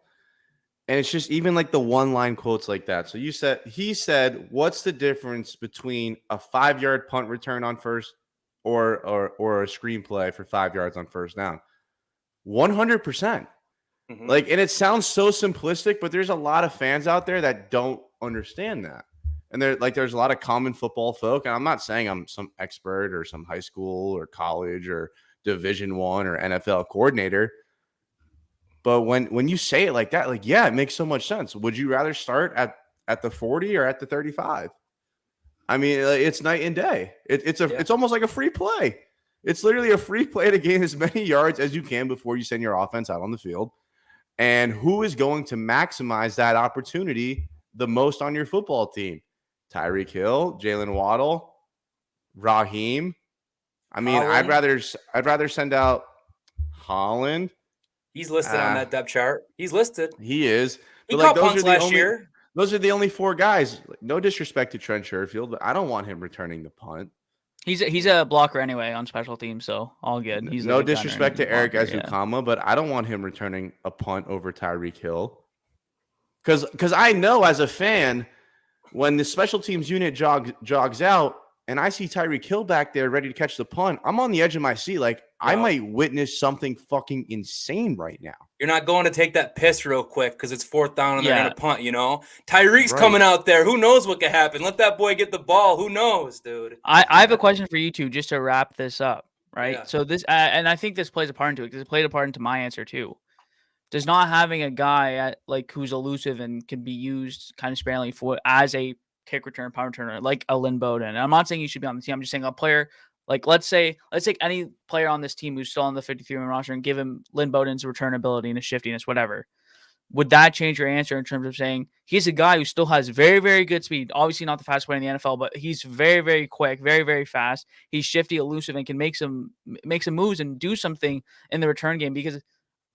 And it's just even like the one-line quotes like that. So he said, what's the difference between a 5-yard punt return on first or a screenplay for 5 yards on first down? 100%. Like, and it sounds so simplistic, but there's a lot of fans out there that don't understand that. And there's a lot of common football folk. And I'm not saying I'm some expert or some high school or college or Division I or NFL coordinator. But when you say it like that, like, yeah, it makes so much sense. Would you rather start at the 40 or at the 35? I mean, it's night and day. It's almost like a free play. It's literally a free play to gain as many yards as you can before you send your offense out on the field. And who is going to maximize that opportunity the most on your football team? Tyreek Hill, Jalen Waddle, Raheem. I mean, Holland. I'd rather send out Holland. He's listed on that depth chart. He's listed. He is. He caught punts last year. Those are the only 4 guys. No disrespect to Trent Sherfield, but I don't want him returning the punt. He's a blocker anyway on special teams, so all good. He's no disrespect to Eric Ezukama, but I don't want him returning a punt over Tyreek Hill. Because I know as a fan, when the special teams unit jogs out and I see Tyreek Hill back there ready to catch the punt, I'm on the edge of my seat. Like, I might witness something fucking insane right now. You're not going to take that piss real quick because it's 4th down and they're going to punt, you know? Tyreek's coming out there. Who knows what could happen? Let that boy get the ball. Who knows, dude? I have a question for you two just to wrap this up, right? Yeah. So this, and I think this plays a part into it because it played a part into my answer too. Does not having a guy who's elusive and can be used kind of sparingly as a kick return, punt returner, like a Lynn Bowden. And I'm not saying you should be on the team. I'm just saying a player, like let's take any player on this team who's still on the 53-man roster and give him Lynn Bowden's return ability and his shiftiness, whatever. Would that change your answer in terms of saying he's a guy who still has very, very good speed? Obviously not the fastest player in the NFL, but he's very, very quick, very, very fast. He's shifty, elusive, and can make some moves and do something in the return game because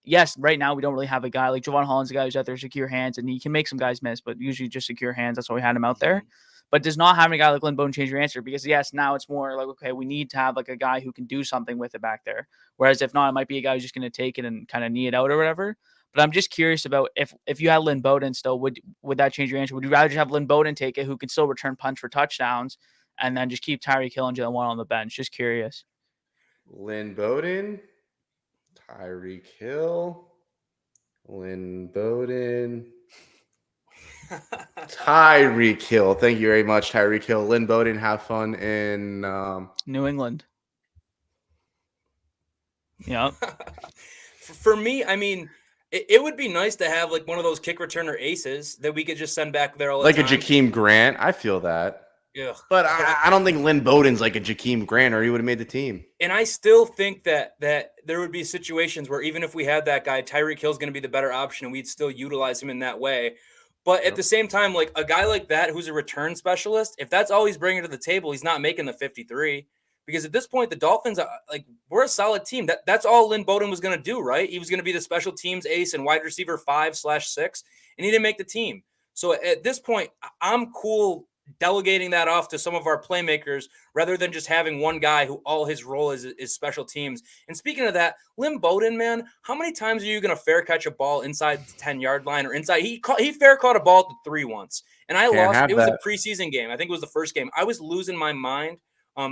yes, right now we don't really have a guy like Javon Holland's a guy who's out there secure hands, and he can make some guys miss, but usually just secure hands. That's why we had him out there. But does not having a guy like Lynn Bowden change your answer? Because yes, now it's more like, okay, we need to have like a guy who can do something with it back there. Whereas if not, it might be a guy who's just going to take it and kind of knee it out or whatever. But I'm just curious about if you had Lynn Bowden still, would that change your answer? Would you rather just have Lynn Bowden take it, who can still return punts for touchdowns, and then just keep Tyreek Hill and Jalen Waddle on the bench? Just curious. Lynn Bowden, Tyreek Hill, Lynn Bowden, Tyreek Hill. Thank you very much, Tyreek Hill. Lynn Bowden, have fun in New England. Yeah. For me, I mean, it would be nice to have like one of those kick returner aces that we could just send back there all the time. Like a Jakeem Grant. I feel that. Yeah. But I don't think Lynn Bowden's like a Jakeem Grant or he would have made the team. And I still think that there would be situations where even if we had that guy, Tyreek Hill's going to be the better option and we'd still utilize him in that way. But at the same time, like a guy like that who's a return specialist, if that's all he's bringing to the table, he's not making the 53. Because at this point, the Dolphins, we're a solid team. That's all Lynn Bowden was going to do, right? He was going to be the special teams ace and wide receiver 5/6, and he didn't make the team. So at this point, I'm cool delegating that off to some of our playmakers rather than just having one guy who all his role is special teams. And speaking of that, Lynn Bowden, man, how many times are you going to fair catch a ball inside the 10-yard line or inside? He fair caught a ball at the 3 once, and I lost. It was a preseason game. I think it was the first game. I was losing my mind.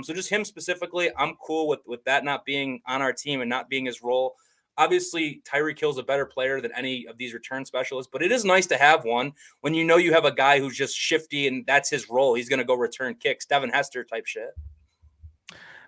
So just him specifically, I'm cool with that not being on our team and not being his role. Obviously, Tyreek Hill's a better player than any of these return specialists, but it is nice to have one when you know you have a guy who's just shifty and that's his role. He's going to go return kicks, Devin Hester type shit.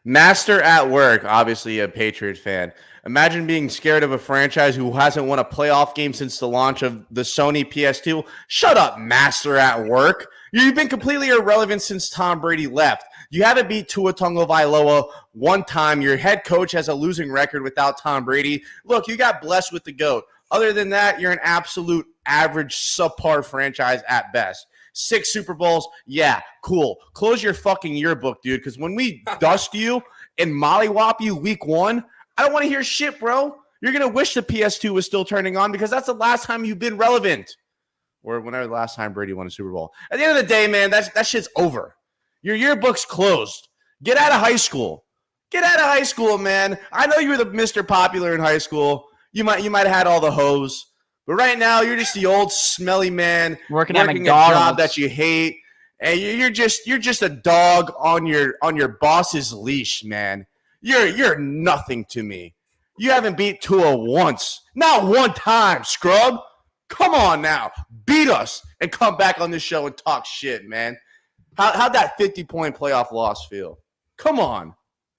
Master at work, obviously a Patriots fan. Imagine being scared of a franchise who hasn't won a playoff game since the launch of the Sony PS2. Shut up, Master at work. You've been completely irrelevant since Tom Brady left. You haven't beat Tua Tagovailoa one time. Your head coach has a losing record without Tom Brady. Look, you got blessed with the GOAT. Other than that, you're an absolute average subpar franchise at best. 6 Super Bowls, yeah, cool. Close your fucking yearbook, dude, because when we dust you and mollywop you week 1, I don't want to hear shit, bro. You're going to wish the PS2 was still turning on because that's the last time you've been relevant. Or whenever the last time Brady won a Super Bowl. At the end of the day, man, that shit's over. Your yearbook's closed. Get out of high school. Get out of high school, man. I know you were the Mr. Popular in high school. You might have had all the hoes. But right now, you're just the old smelly man working at a McDonald's. job that you hate, and you're just a dog on your boss's leash, man. You're nothing to me. You haven't beat Tua once, not one time, scrub. Come on now, beat us and come back on this show and talk shit, man. How'd that 50-point playoff loss feel? Come on.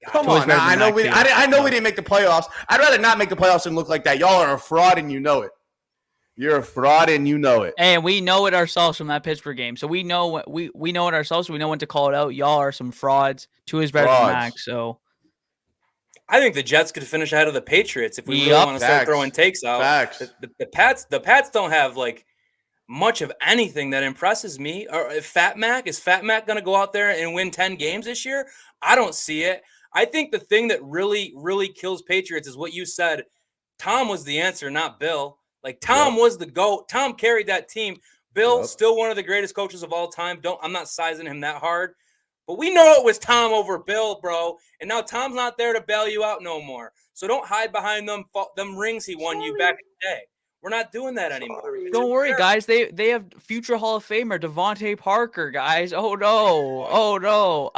Come on. Now, I know we didn't make the playoffs. I'd rather not make the playoffs and look like that. Y'all are a fraud and you know it. You're a fraud and you know it. And we know it ourselves from that Pittsburgh game. So we know we know it ourselves. So we know when to call it out. Y'all are some frauds. Tua's better than Max. So I think the Jets could finish ahead of the Patriots if we really want to start throwing takes out. Facts. The Pats don't have like much of anything that impresses me. Or is Fat Mac going to go out there and win 10 games this year? I don't see it. I think the thing that really, really kills Patriots is what you said. Tom was the answer, not Bill. Like Tom was the GOAT. Tom carried that team. Bill, still one of the greatest coaches of all time. I'm not sizing him that hard. But we know it was Tom over Bill, bro. And now Tom's not there to bail you out no more. So don't hide behind them rings he won you back in the day. We're not doing that anymore. Don't worry, guys. They have future Hall of Famer Devontae Parker, guys. Oh no.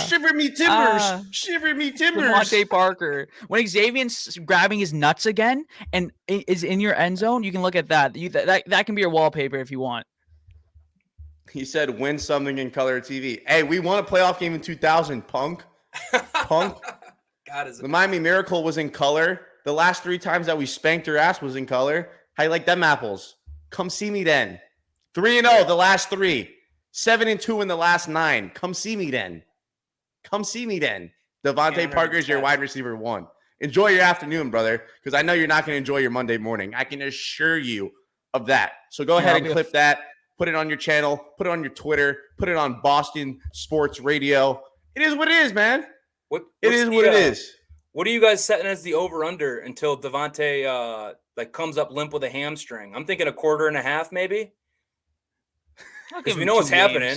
Shiver me timbers. Shiver me timbers. Devontae Parker. When Xavier's grabbing his nuts again and is in your end zone, you can look at that. That can be your wallpaper if you want. He said, win something in color TV. Hey, we won a playoff game in 2000, punk. Punk. God, the Miami Miracle was in color. The last 3 times that we spanked your ass was in color. How you like them apples? Come see me then. 3-0 the last 3. 7-2 in the last 9. Come see me then. Come see me then. Devontae Parker is your wide receiver 1. Enjoy your afternoon, brother, because I know you're not going to enjoy your Monday morning. I can assure you of that. So go ahead and clip that. Put it on your channel. Put it on your Twitter. Put it on Boston Sports Radio. It is what it is, man. It is. What are you guys setting as the over-under until Devontae comes up limp with a hamstring? I'm thinking 1.5 maybe. Because we know what's happening.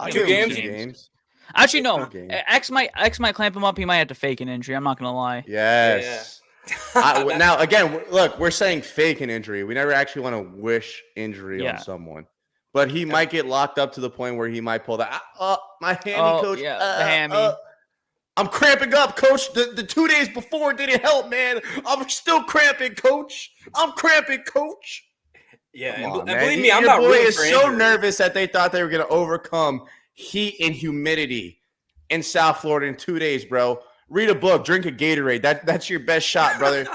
2 games. Actually, no. X might clamp him up. He might have to fake an injury. I'm not gonna lie. Yes. Yeah. Now again, look, we're saying fake an injury. We never actually want to wish injury on someone. But he might get locked up to the point where he might pull that. My hammy, coach. Yeah, the hammy. I'm cramping up, coach. The 2 days before didn't help, man. I'm still cramping, coach. Yeah, and believe me, I'm not rooting for injury. Your boy is so injury. nervous that they thought they were going to overcome heat and humidity in South Florida in 2 days, bro. Read a book, drink a Gatorade. That's your best shot, brother.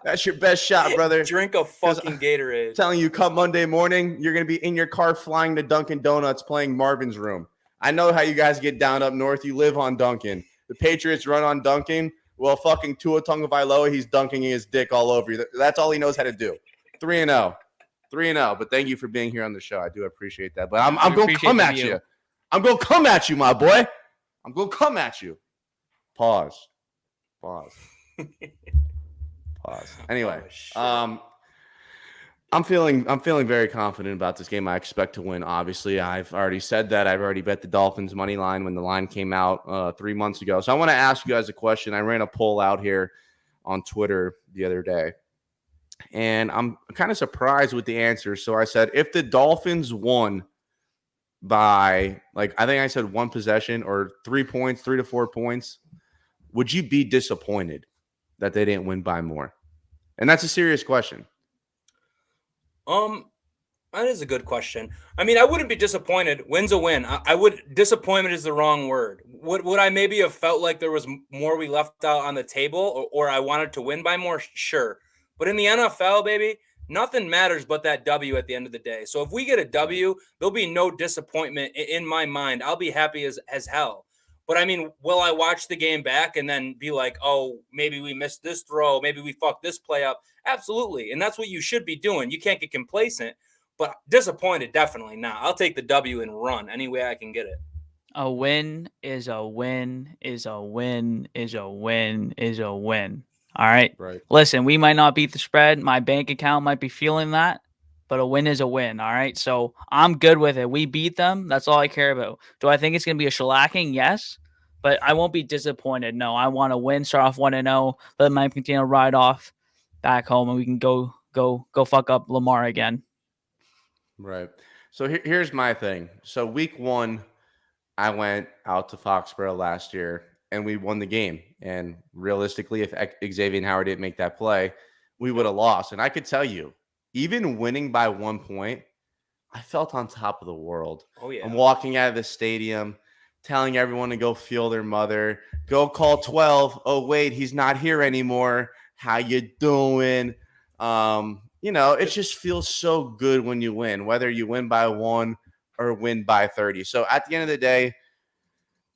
That's your best shot, brother. Drink a fucking Gatorade. I'm telling you, come Monday morning, you're going to be in your car flying to Dunkin' Donuts playing Marvin's Room. I know how you guys get down up north. You live on Dunkin'. The Patriots run on Dunkin'. Well, fucking Tua Tagovailoa, he's dunking his dick all over you. That's all he knows how to do. 3-0. But thank you for being here on the show. I do appreciate that. But I'm going to come at you. I'm going to come at you, my boy. I'm going to come at you. Pause. Anyway, I'm feeling very confident about this game. I expect to win. Obviously, I've already said that. I've already bet the Dolphins money line when the line came out 3 months ago. So I want to ask you guys a question. I ran a poll out here on Twitter the other day, and I'm kind of surprised with the answers. So I said, if the Dolphins won by, I think I said 1 possession or 3 points, 3 to 4 points, would you be disappointed that they didn't win by more? And that's a serious question. That is a good question. I mean, I wouldn't be disappointed. Win's a win. I would. Disappointment is the wrong word. Would I maybe have felt like there was more we left out on the table, or I wanted to win by more? Sure. But in the NFL, baby, nothing matters but that W at the end of the day. So if we get a W, there'll be no disappointment in my mind. I'll be happy as hell. But I mean, will I watch the game back and then be like, oh, maybe we missed this throw, maybe we fucked this play up? Absolutely. And that's what you should be doing. You can't get complacent. But disappointed, definitely not. I'll take the W and run any way I can get it. A win is a win is a win is a win is a win. All right. Right. Listen, we might not beat the spread. My bank account might be feeling that, but a win is a win. All right. So I'm good with it. We beat them. That's all I care about. Do I think it's going to be a shellacking? Yes. But I won't be disappointed. No, I want to win, start off 1-0, let Mike McDaniel ride off back home, and we can go fuck up Lamar again. Right. So here's my thing. So week 1, I went out to Foxborough last year and we won the game. And realistically, if Xavier Howard didn't make that play, we would have lost. And I could tell you, even winning by 1 point, I felt on top of the world. Oh, yeah. I'm walking out of the stadium, telling everyone to go feel their mother, go call 12. Oh, wait, he's not here anymore. How you doing? It just feels so good when you win, whether you win by 1 or win by 30. So at the end of the day,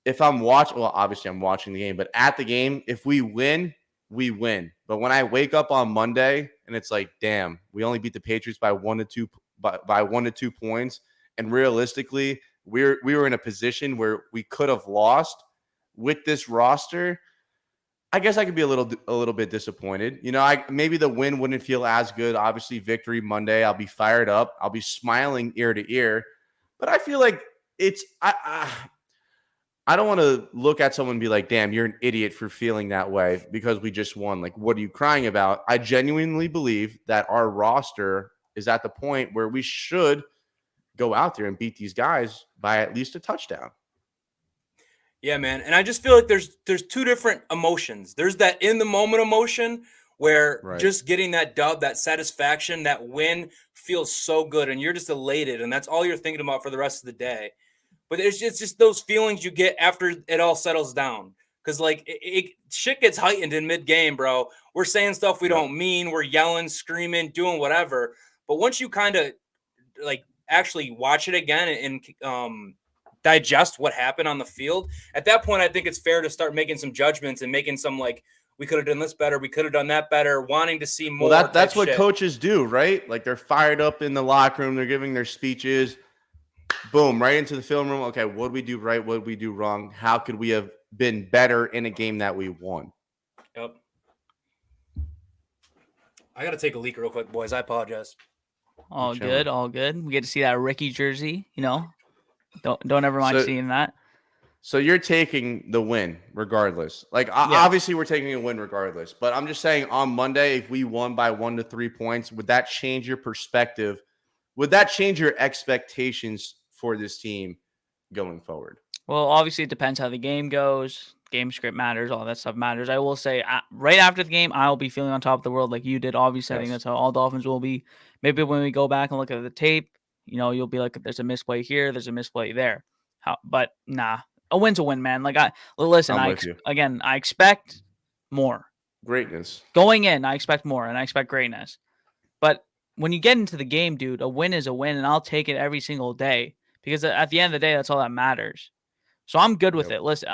if I'm watching, well, obviously I'm watching the game, but at the game, if we win, we win. But when I wake up on Monday and it's like, damn, we only beat the Patriots by 1 to 2 by 1 to 2 points, and realistically, we were in a position where we could have lost with this roster, I guess I could be a little bit disappointed. Maybe the win wouldn't feel as good. Obviously, victory Monday, I'll be fired up. I'll be smiling ear to ear. But I feel like I don't want to look at someone and be like, damn, you're an idiot for feeling that way because we just won. Like, what are you crying about? I genuinely believe that our roster is at the point where we should go out there and beat these guys by at least a touchdown. Yeah, man. And I just feel like there's 2 different emotions. There's that in the moment emotion where just getting that dub, that satisfaction, that win feels so good and you're just elated and that's all you're thinking about for the rest of the day. But it's just those feelings you get after it all settles down. Because like shit gets heightened in mid-game, bro. We're saying stuff we don't mean. We're yelling, screaming, doing whatever. But once you kind of like actually watch it again and digest what happened on the field, at that point, I think it's fair to start making some judgments and making some like, we could have done this better. We could have done that better. Wanting to see more. Well, that's what coaches do, right? Like they're fired up in the locker room. They're giving their speeches. Boom, right into the film room. Okay, what did we do right? What did we do wrong? How could we have been better in a game that we won? Yep. I got to take a leak real quick, boys. I apologize. All good, all good. We get to see that Ricky jersey, Don't ever mind seeing that. So you're taking the win regardless. Like obviously we're taking a win regardless, but I'm just saying on Monday, if we won by 1 to 3 points, would that change your perspective? Would that change your expectations for this team going forward? Well, obviously it depends how the game goes. Game script matters. All that stuff matters. I will say right after the game, I'll be feeling on top of the world like you did. Obviously, I think that's how all Dolphins will be. Maybe when we go back and look at the tape, you'll be like, there's a misplay here. There's a misplay there. But nah, a win's a win, man. Like I expect more. Greatness. Going in, I expect more, and I expect greatness. But when you get into the game, dude, a win is a win, and I'll take it every single day because at the end of the day, that's all that matters. So I'm good with it. Listen,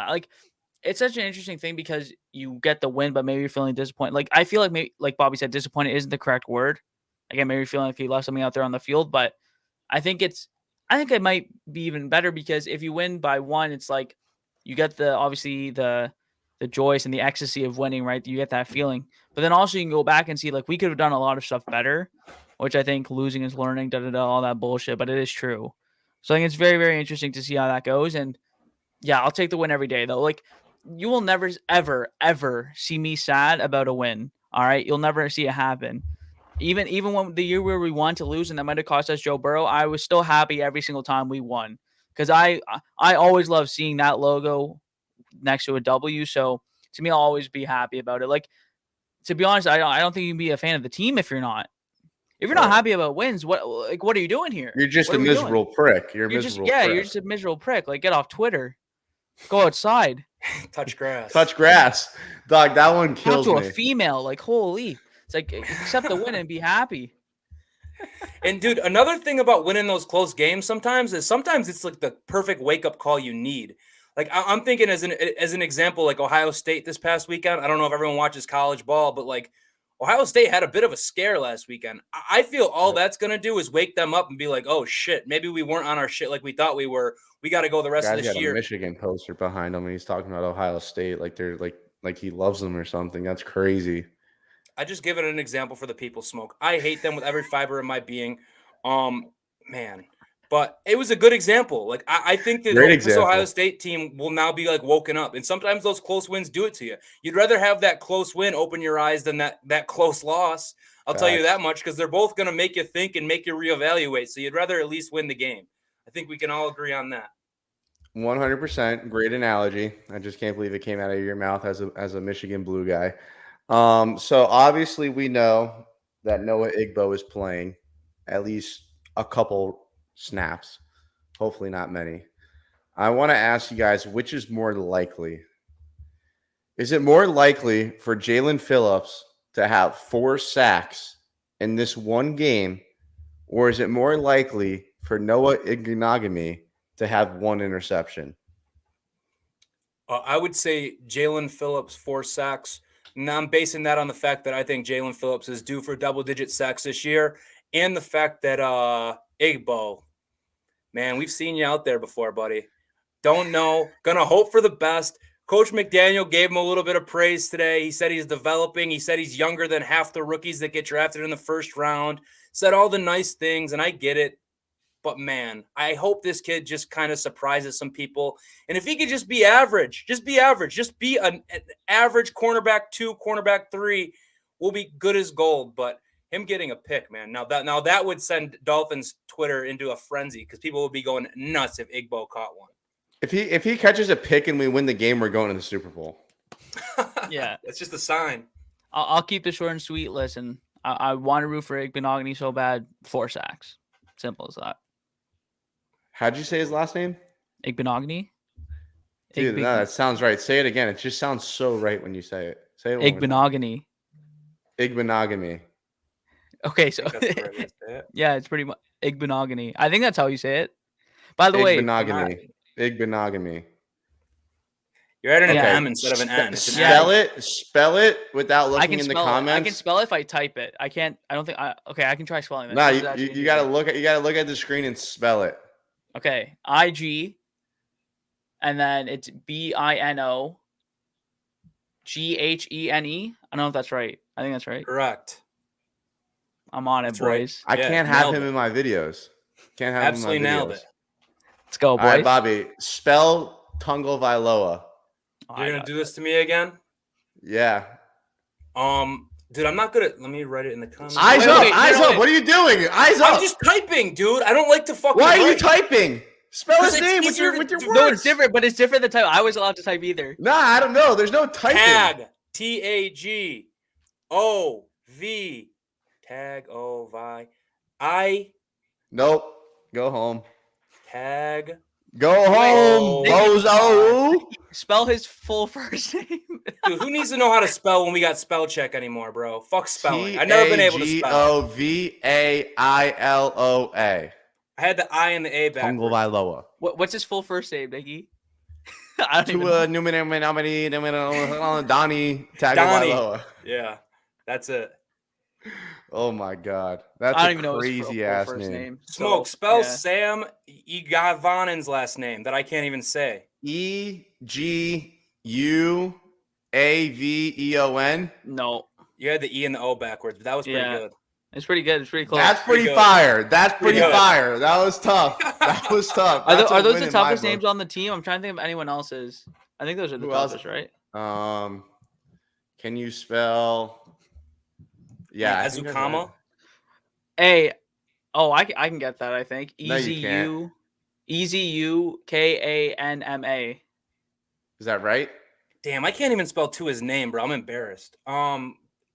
it's such an interesting thing because you get the win, but maybe you're feeling disappointed. Like I feel like maybe, like Bobby said, disappointed isn't the correct word. Again, maybe you're feeling like you left something out there on the field, but I think it might be even better because if you win by 1, it's like you get obviously the joys and the ecstasy of winning, right? You get that feeling, but then also you can go back and see like we could have done a lot of stuff better, which I think losing is learning, all that bullshit, but it is true. So I think it's very, very interesting to see how that goes. And yeah, I'll take the win every day though. Like you will never, ever, ever see me sad about a win. All right. You'll never see it happen. Even when the year where we won to lose and that might have cost us Joe Burrow, I was still happy every single time we won because I always love seeing that logo next to a W. So to me, I'll always be happy about it. Like to be honest, I don't think you can be a fan of the team if you're not. If you're not happy about wins, what are you doing here? You're just What a are we doing? miserable prick. You're a miserable prick. You're just a miserable prick. Like, get off Twitter. Go outside. Touch grass. Touch grass. Dog, that one kills Talk to me. a female. Like, holy. It's like, accept the win and be happy. And, dude, another thing about winning those close games sometimes it's like the perfect wake-up call you need. Like, I'm thinking as an example, like Ohio State this past weekend. I don't know if everyone watches college ball, but, like, Ohio State had a bit of a scare last weekend. I feel all that's going to do is wake them up and be like, oh, shit, maybe we weren't on our shit like we thought we were. We got to go the rest of this year. A Michigan poster behind him, and he's talking about Ohio State like they're like he loves them or something. That's crazy. I just give it an example for the people smoke. I hate them with every fiber of my being. Man. But it was a good example. Like, I think that this Ohio State team will now be, like, woken up. And sometimes those close wins do it to you. You'd rather have that close win open your eyes than that close loss. I'll tell you that much, because they're both going to make you think and make you reevaluate. So you'd rather at least win the game. I think we can all agree on that. 100%. Great analogy. I just can't believe it came out of your mouth as a Michigan Blue guy. So obviously we know that Noah Igbo is playing at least a couple snaps, hopefully not many. I want to ask you guys, which is more likely? Is it more likely for Jalen Phillips to have 4 sacks in this one game, or is it more likely for Noah Igbenogany to have 1 interception? I would say Jalen Phillips 4 sacks. Now I'm basing that on the fact that I think Jalen Phillips is due for double-digit sacks this year, and the fact that Igbo, man, we've seen you out there before, buddy. Don't know. Gonna hope for the best. Coach McDaniel gave him a little bit of praise today. He said he's developing. He said he's younger than half the rookies that get drafted in the first round. Said all the nice things, and I get it. But, man, I hope this kid just kind of surprises some people. And if he could just be average, just be an average cornerback 2, cornerback 3, we'll be good as gold. But him getting a pick, man, now that would send Dolphins Twitter into a frenzy, because people would be going nuts if Igbo caught one. If he catches a pick and we win the game, we're going to the Super Bowl. Yeah. It's just a sign. I'll keep this short and sweet. Listen, I want to root for Igbenogany so bad. 4 sacks. Simple as that. How'd you say his last name? Igbenogany? Dude, no, that sounds right. Say it again. It just sounds so right when you say it. Say it. Igbenogany. Igbenogany. Okay, so yeah, it's pretty much Igbenogany. I think that's how you say it. By the way, Igbenogany. You're adding an M instead of an N. Spell it without looking in the comments. I can spell it if I type it. I can't. I don't think. Okay, I can try spelling this. No, you gotta look at the screen and spell it. Okay, IG, and then it's BINOGHENE. I don't know if that's right. I think that's right. Correct. I'm on it, boys. Right. I can't have him in my videos. Can't have absolutely him in my videos. Nailed it. Let's go, boys. All right, Bobby. Spell Tungo Vailoa. You're gonna do this to me again? Yeah. Dude, I'm not good at. Let me write it in the comments. Eyes up! What are you doing? Eyes up! I'm just typing, dude. I don't like to fucking. Why are you typing? Spell his name with your words. No, it's different, but it's different than type. I was allowed to type either. Nah, I don't know. There's no typing. Tag. TAGOV. Tag O-V. I. Nope. Go home. Tag. Go home, bozo. Spell his full first name. Dude, who needs to know how to spell when we got spell check anymore, bro? Fuck spelling. I've never been able to spell. Tagoviloa. I had the I and the A back. Tungo Vailoa. What's his full first name, Biggie? I don't even know. Donnie Tagovailoa. Yeah, that's it. Oh my God, that's a crazy ass name. Smoke. Spell Sam Eguavonin's last name that I can't even say. Eguavion. No, you had the E and the O backwards, but that was pretty good. It's pretty good. It's pretty close. That's pretty fire. That's pretty fire. That was tough. That was tough. Are those the toughest names on the team? I'm trying to think if anyone else's. I think those are the toughest, right? Can you spell? Yeah, Azukama. I can get that. I think EZUKANMA. Is that right? Damn, I can't even spell to his name, bro. I'm embarrassed.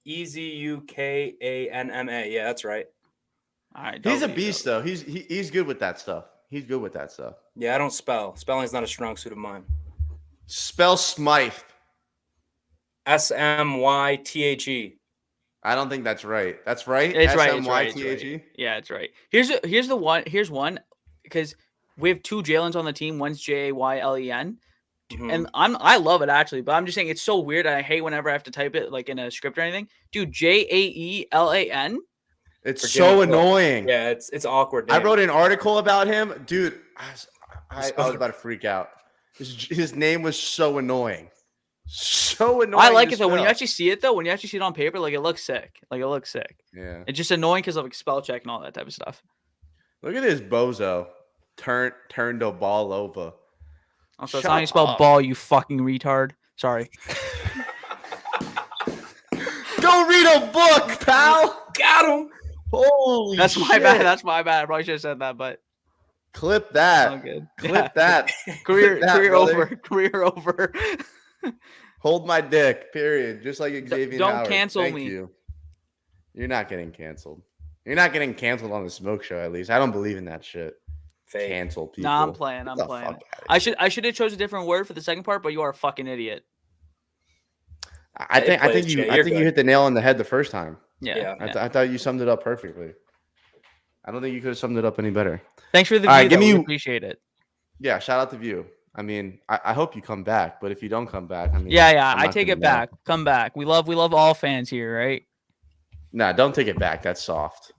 Ezukanma. Yeah, that's right. All right, He's a W, beast, though. He's good with that stuff. He's good with that stuff. Yeah, I don't spell. Spelling's not a strong suit of mine. Spell Smythe. Smythe. I don't think that's right. That's right. It's right. It's right. Smythe. Yeah, it's right. Here's one because we have 2 Jalen's on the team. One's Jaylen, and I love it actually, but I'm just saying it's so weird. I hate whenever I have to type it like in a script or anything. Dude, Jaelan. It's so annoying. Yeah, it's awkward. I wrote an article about him, dude. I was about to freak out. His name was so annoying. So annoying. I like it though. When you actually see it on paper, like it looks sick. Yeah. It's just annoying because of like spell check and all that type of stuff. Look at this bozo. Turned a ball over. Also, that's how you spell ball, you fucking retard. Sorry. Go read a book, pal. Got him. Holy That's shit. my bad. That's my bad. I probably should have said that, but Clip that. all good. Clip that. Career Clip that, brother. over. Career over. Hold my dick, period. Just like Xavier Don't Howard. cancel Thank me. You. You're not getting canceled. You're not getting canceled on the smoke show, at least. I don't believe in that shit. Fake. Cancel people. Nah, I'm playing. Get I'm the playing. fuck outta I here. should have chose a different word for the second part, but you are a fucking idiot. I think you hit the nail on the head the first time. Yeah. I thought you summed it up perfectly. I don't think you could have summed it up any better. Thanks for the All right, view. give me- We appreciate it. Yeah, shout out to View. I mean, I hope you come back, but if you don't come back, I mean, Yeah. I'm I not take gonna it know. back. Come back. We love all fans here, right? Nah, don't take it back. That's soft.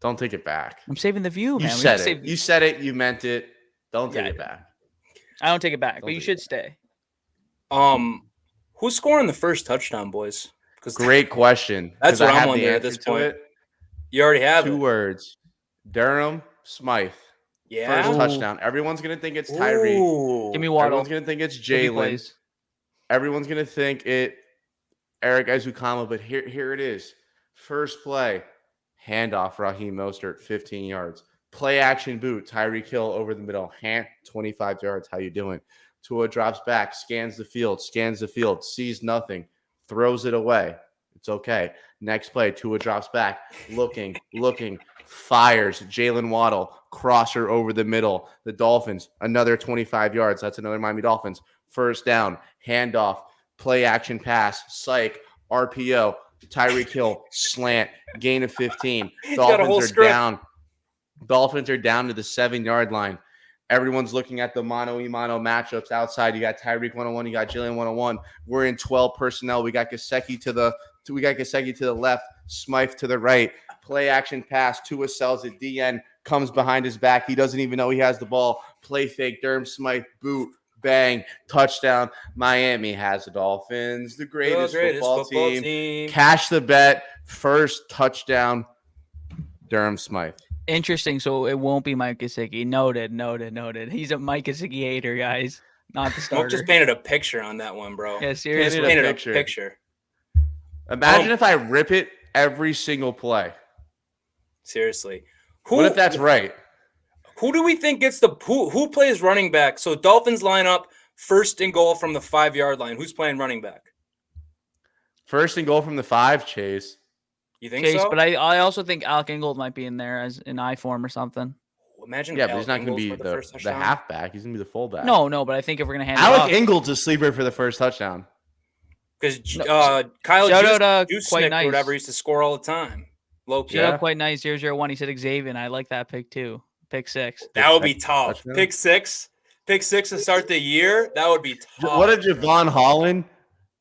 Don't take it back. I'm saving the view, man. You We said gotta it. You said it. You meant it. Don't take Yeah, it back. I don't take it back, Don't but you take should it stay. Who's scoring the first touchdown, boys? Because Great question. That's 'cause what I I'm have the wondering at answer this to point. it. You already have 2 it. words. Durham Smythe. Yeah. First Ooh. touchdown. Everyone's gonna think it's Tyreek. Ooh. Give me Waddle. Everyone's gonna think it's If he Jalen. plays. Everyone's gonna think it Eric Ezukama, but here it is. First play, handoff, Raheem Mostert, 15 yards. Play action boot, Tyreek Hill over the middle, 25 yards. How you doing? Tua drops back, scans the field, sees nothing, throws it away. It's okay. Next play, Tua drops back, looking, fires. Jalen Waddle, crosser over the middle. The Dolphins, another 25 yards. That's another Miami Dolphins. First down, handoff, play action pass, psych, RPO, Tyreek Hill, slant, gain of 15. got a whole script. Down. Dolphins are down to the 7-yard line. Everyone's looking at the mano-a-mano matchups outside. You got Tyreek 101, you got Jalen 101. We're in 12 personnel. We got Gesicki to the left, Smythe to the right. Play action pass. Tua sells it. DN comes behind his back. He doesn't even know he has the ball. Play fake. Durham Smythe boot. Bang. Touchdown. Miami has the Dolphins. The greatest football team. Cash the bet. First touchdown. Durham Smythe. Interesting. So it won't be Mike Gesicki. Noted. He's a Mike Gesicki hater, guys. Not the Smoke starter. just painted a picture on that one, bro. Yeah, Just seriously. painted a picture. picture. Imagine if I rip it every single play. Seriously. What if that's right? Who do we think gets who plays running back? So Dolphins line up first and goal from the 5-yard line. Who's playing running back? First and goal from the 5, Chase. You think Chase, so? but I also think Alec Ingold might be in there as an I form or something. Imagine. Yeah, but he's not going to Ingold be for first the touchdown. halfback. He's going to be the fullback. No, but I think if we're gonna hand Alec it off, Ingold's a sleeper for the first touchdown. Because No, Kyle shout out, Juice quite Snick nice. or whatever used to score all the time. Low key. shout Yeah. out quite nice 001. He said Xavier. I like that pick too. Pick 6. That would be tough. Touchdown? Pick six to start the year. That would be tough. What if Javon Holland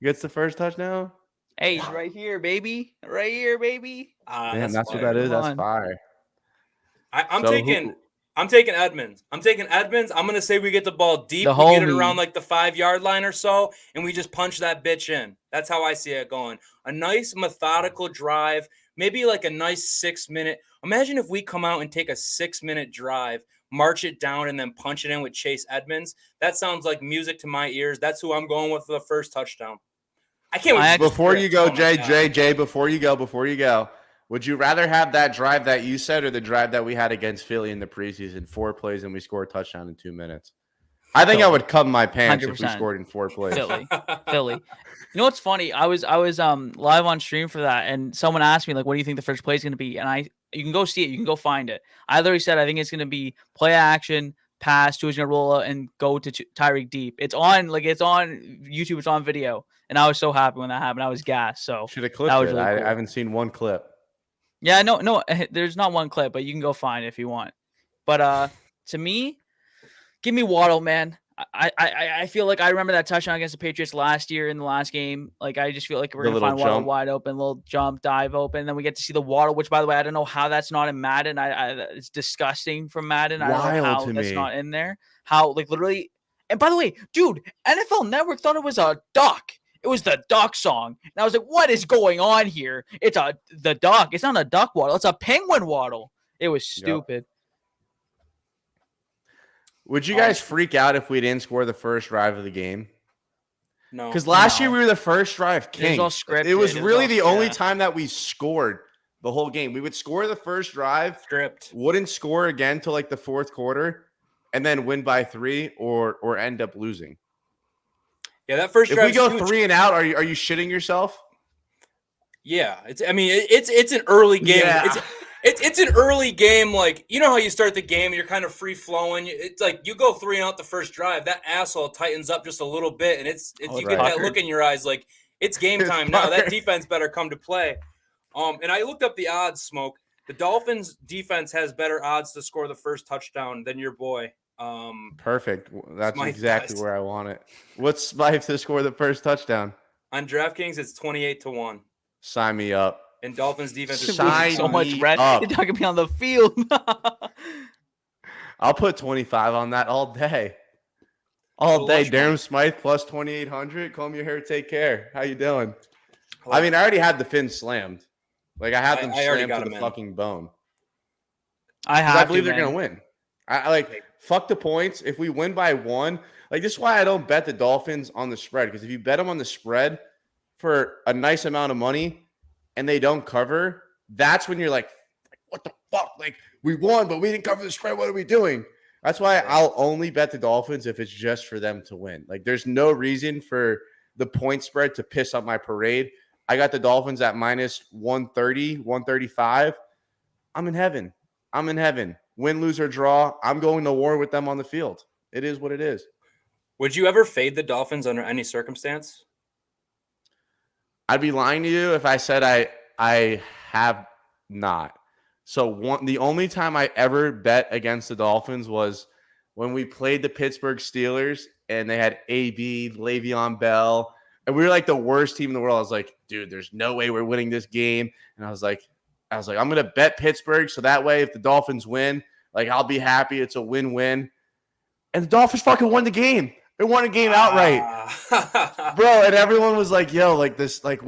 gets the first touchdown? Hey, he's right here, baby. Right here, baby. Man, that's what fire. that is. Come That's on. fire. I'm So taking Edmonds. I'm gonna say we get the ball deep. The We get it homie. around like the 5-yard line or so, and we just punch that bitch in. That's how I see it going. A nice methodical drive, maybe like a nice 6-minute. Imagine if we come out and take a 6-minute drive, march it down, and then punch it in with Chase Edmonds. That sounds like music to my ears. That's who I'm going with for the first touchdown. I can't wait. Before you go, Oh my God. Jay, before you go, would you rather have that drive that you said or the drive that we had against Philly in the preseason? 4 plays and we scored a touchdown in 2 minutes. I think I Philly. would come my pants if we 100%. scored in 4 plays. Philly. You know what's funny? I was live on stream for that, and someone asked me like, "What do you think the first play is going to be?" And you can go see it, you can go find it. I literally said I think it's going to be play action, pass, Tua's going to roll out and go to Tyreek deep. It's on YouTube, it's on video, and I was so happy when that happened. I was gassed. So Should have clipped that was it. really cool. I haven't seen one clip. Yeah, no, there's not one clip, but you can go find it if you want. But to me, give me Waddle, man. I feel like I remember that touchdown against the Patriots last year in the last game. Like, I just feel like we're The going to find little Waddle jump. wide open, little jump, dive open. And then we get to see the Waddle, which, by the way, I don't know how that's not in Madden. It's disgusting from Madden. I don't know Wild how to that's me. not in there. How, like, literally. And by the way, dude, NFL Network thought it was a duck. It was the duck song. And I was like, what is going on here? It's the duck. It's not a duck waddle. It's a penguin waddle. It was stupid. Would you guys freak out if we didn't score the first drive of the game? No. Because last year we were the first drive king. It was all scripted. It was really the only yeah. time that we scored the whole game. We would score the first drive, Script. wouldn't score again till like the fourth quarter, and then win by 3 or end up losing. Yeah, that first If drive. we go 3 and out, are you shitting yourself? Yeah, it's an early game. Yeah. It's an early game. Like, you know how you start the game and you're kind of free flowing. It's like you go 3 and out the first drive. That asshole tightens up just a little bit, and you get that look in your eyes like it's game time now. That defense better come to play. And I looked up the odds. Smoke. The Dolphins defense has better odds to score the first touchdown than your boy. Perfect. That's Smythe exactly does. where I want it. What's Smythe to score the first touchdown? On DraftKings, it's 28-1. Sign me up. And Dolphins defense is Sign so much me red. up. You're talking to be on the field. I'll put 25 on that all day. All day. Darren Smythe plus 2,800. Comb your hair. Take care. How you doing? I mean, I already had the fins slammed. Like, I had them slammed to the fucking bone. I believe they're going to win. I fuck the points. If we win by 1, like, this is why I don't bet the Dolphins on the spread. Because if you bet them on the spread for a nice amount of money and they don't cover, that's when you're like, what the fuck? Like, we won, but we didn't cover the spread. What are we doing? That's why I'll only bet the Dolphins if it's just for them to win. Like, there's no reason for the point spread to piss up my parade. I got the Dolphins at minus 130, 135. I'm in heaven. Win, lose, or draw. I'm going to war with them on the field. It is what it is. Would you ever fade the Dolphins under any circumstance? I'd be lying to you if I said I have not. So the only time I ever bet against the Dolphins was when we played the Pittsburgh Steelers and they had AB, Le'Veon Bell, and we were like the worst team in the world. I was like, dude, there's no way we're winning this game. And I was like, I'm going to bet Pittsburgh so that way if the Dolphins win, like, I'll be happy. It's a win-win. And the Dolphins fucking won the game. They won a game outright. Bro, and everyone was like, yo, like this, like,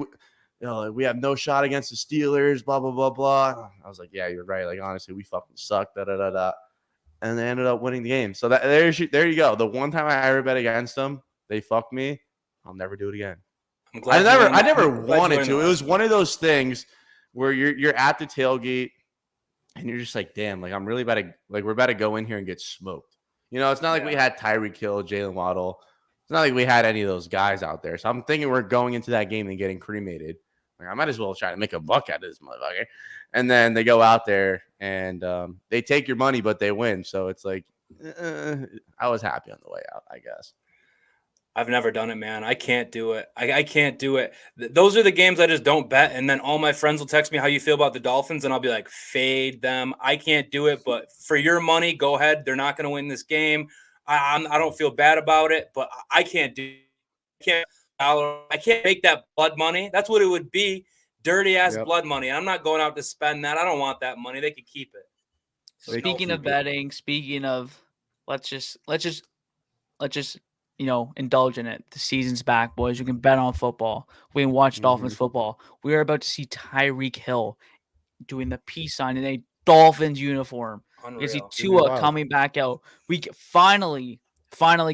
we have no shot against the Steelers, blah, blah, blah, blah. I was like, yeah, you're right. Like, honestly, we fucking suck, da-da-da-da. And they ended up winning the game. So there you go. The one time I ever bet against them, they fucked me. I'll never do it again. I never wanted to. It was one of those things where you're at the tailgate and you're just like, damn, like, I'm really about to, like, we're about to go in here and get smoked. You know, it's not like we had Tyreek Hill, Jalen Waddle. It's not like we had any of those guys out there. So I'm thinking we're going into that game and getting cremated. Like, I might as well try to make a buck out of this motherfucker. And then they go out there and they take your money, but they win. So it's like, I was happy on the way out, I guess. I've never done it, man. I can't do it. I can't do it. Those are the games I just don't bet. And then all my friends will text me how you feel about the Dolphins, and I'll be like, fade them. I can't do it. But for your money, go ahead. They're not going to win this game. I don't feel bad about it, but I can't do it. I can't make that blood money. That's what it would be. Dirty ass blood money. I'm not going out to spend that. I don't want that money. They could keep it. Speaking of betting, let's just indulge in it. The season's back, boys. You can bet on football. We can watch Dolphins football. We are about to see Tyreek Hill doing the peace sign in a Dolphins uniform. Unreal. You see Tua coming back out. We finally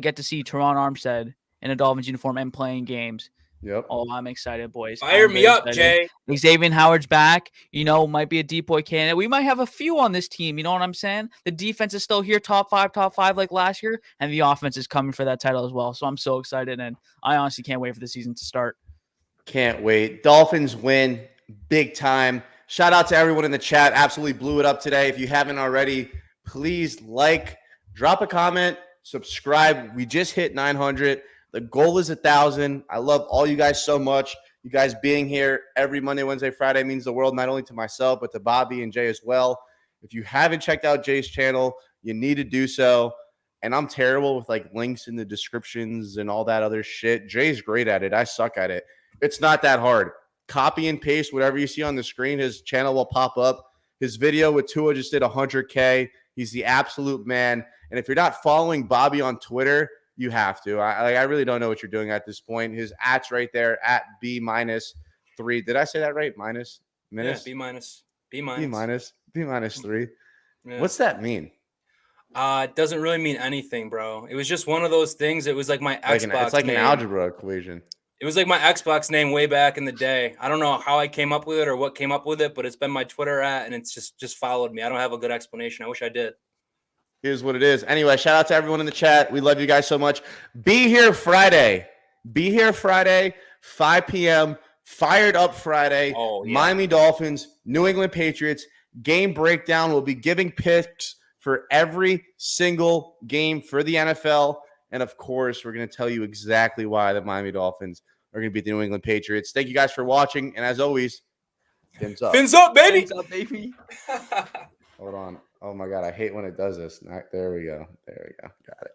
get to see Teron Armstead in a Dolphins uniform and playing games. Yep. Oh, I'm excited, boys. Fire I'm me very up, excited. Jay. Xavier Howard's back. Might be a depoy candidate. We might have a few on this team. You know what I'm saying? The defense is still here, top five like last year, and the offense is coming for that title as well. So I'm so excited, and I honestly can't wait for the season to start. Can't wait. Dolphins win big time. Shout out to everyone in the chat. Absolutely blew it up today. If you haven't already, please drop a comment, subscribe. We just hit 900. The goal is 1,000. I love all you guys so much. You guys being here every Monday, Wednesday, Friday means the world, not only to myself, but to Bobby and Jay as well. If you haven't checked out Jay's channel, you need to do so. And I'm terrible with links in the descriptions and all that other shit. Jay's great at it. I suck at it. It's not that hard. Copy and paste whatever you see on the screen. His channel will pop up. His video with Tua just did 100K. He's the absolute man. And if you're not following Bobby on Twitter, you have to. I really don't know what you're doing at this point. His @'s right there at B-3. Did I say that right? Minus? Minus? Yeah, B-. B-3. Yeah. What's that mean? It doesn't really mean anything, bro. It was just one of those things. It was like my Xbox It's like name. an algebra equation. It was like my Xbox name way back in the day. I don't know how I came up with it or what came up with it, but it's been my Twitter and it's just followed me. I don't have a good explanation. I wish I did. Here's what it is. Anyway, shout out to everyone in the chat. We love you guys so much. Be here Friday. 5 p.m. Fired Up Friday. Oh, yeah. Miami Dolphins, New England Patriots. Game breakdown. We'll be giving picks for every single game for the NFL. And, of course, we're going to tell you exactly why the Miami Dolphins are going to beat the New England Patriots. Thank you guys for watching. And, as always, fins up. Fins up, baby. Fins up, baby. Hold on. Oh, my God. I hate when it does this. There we go. Got it.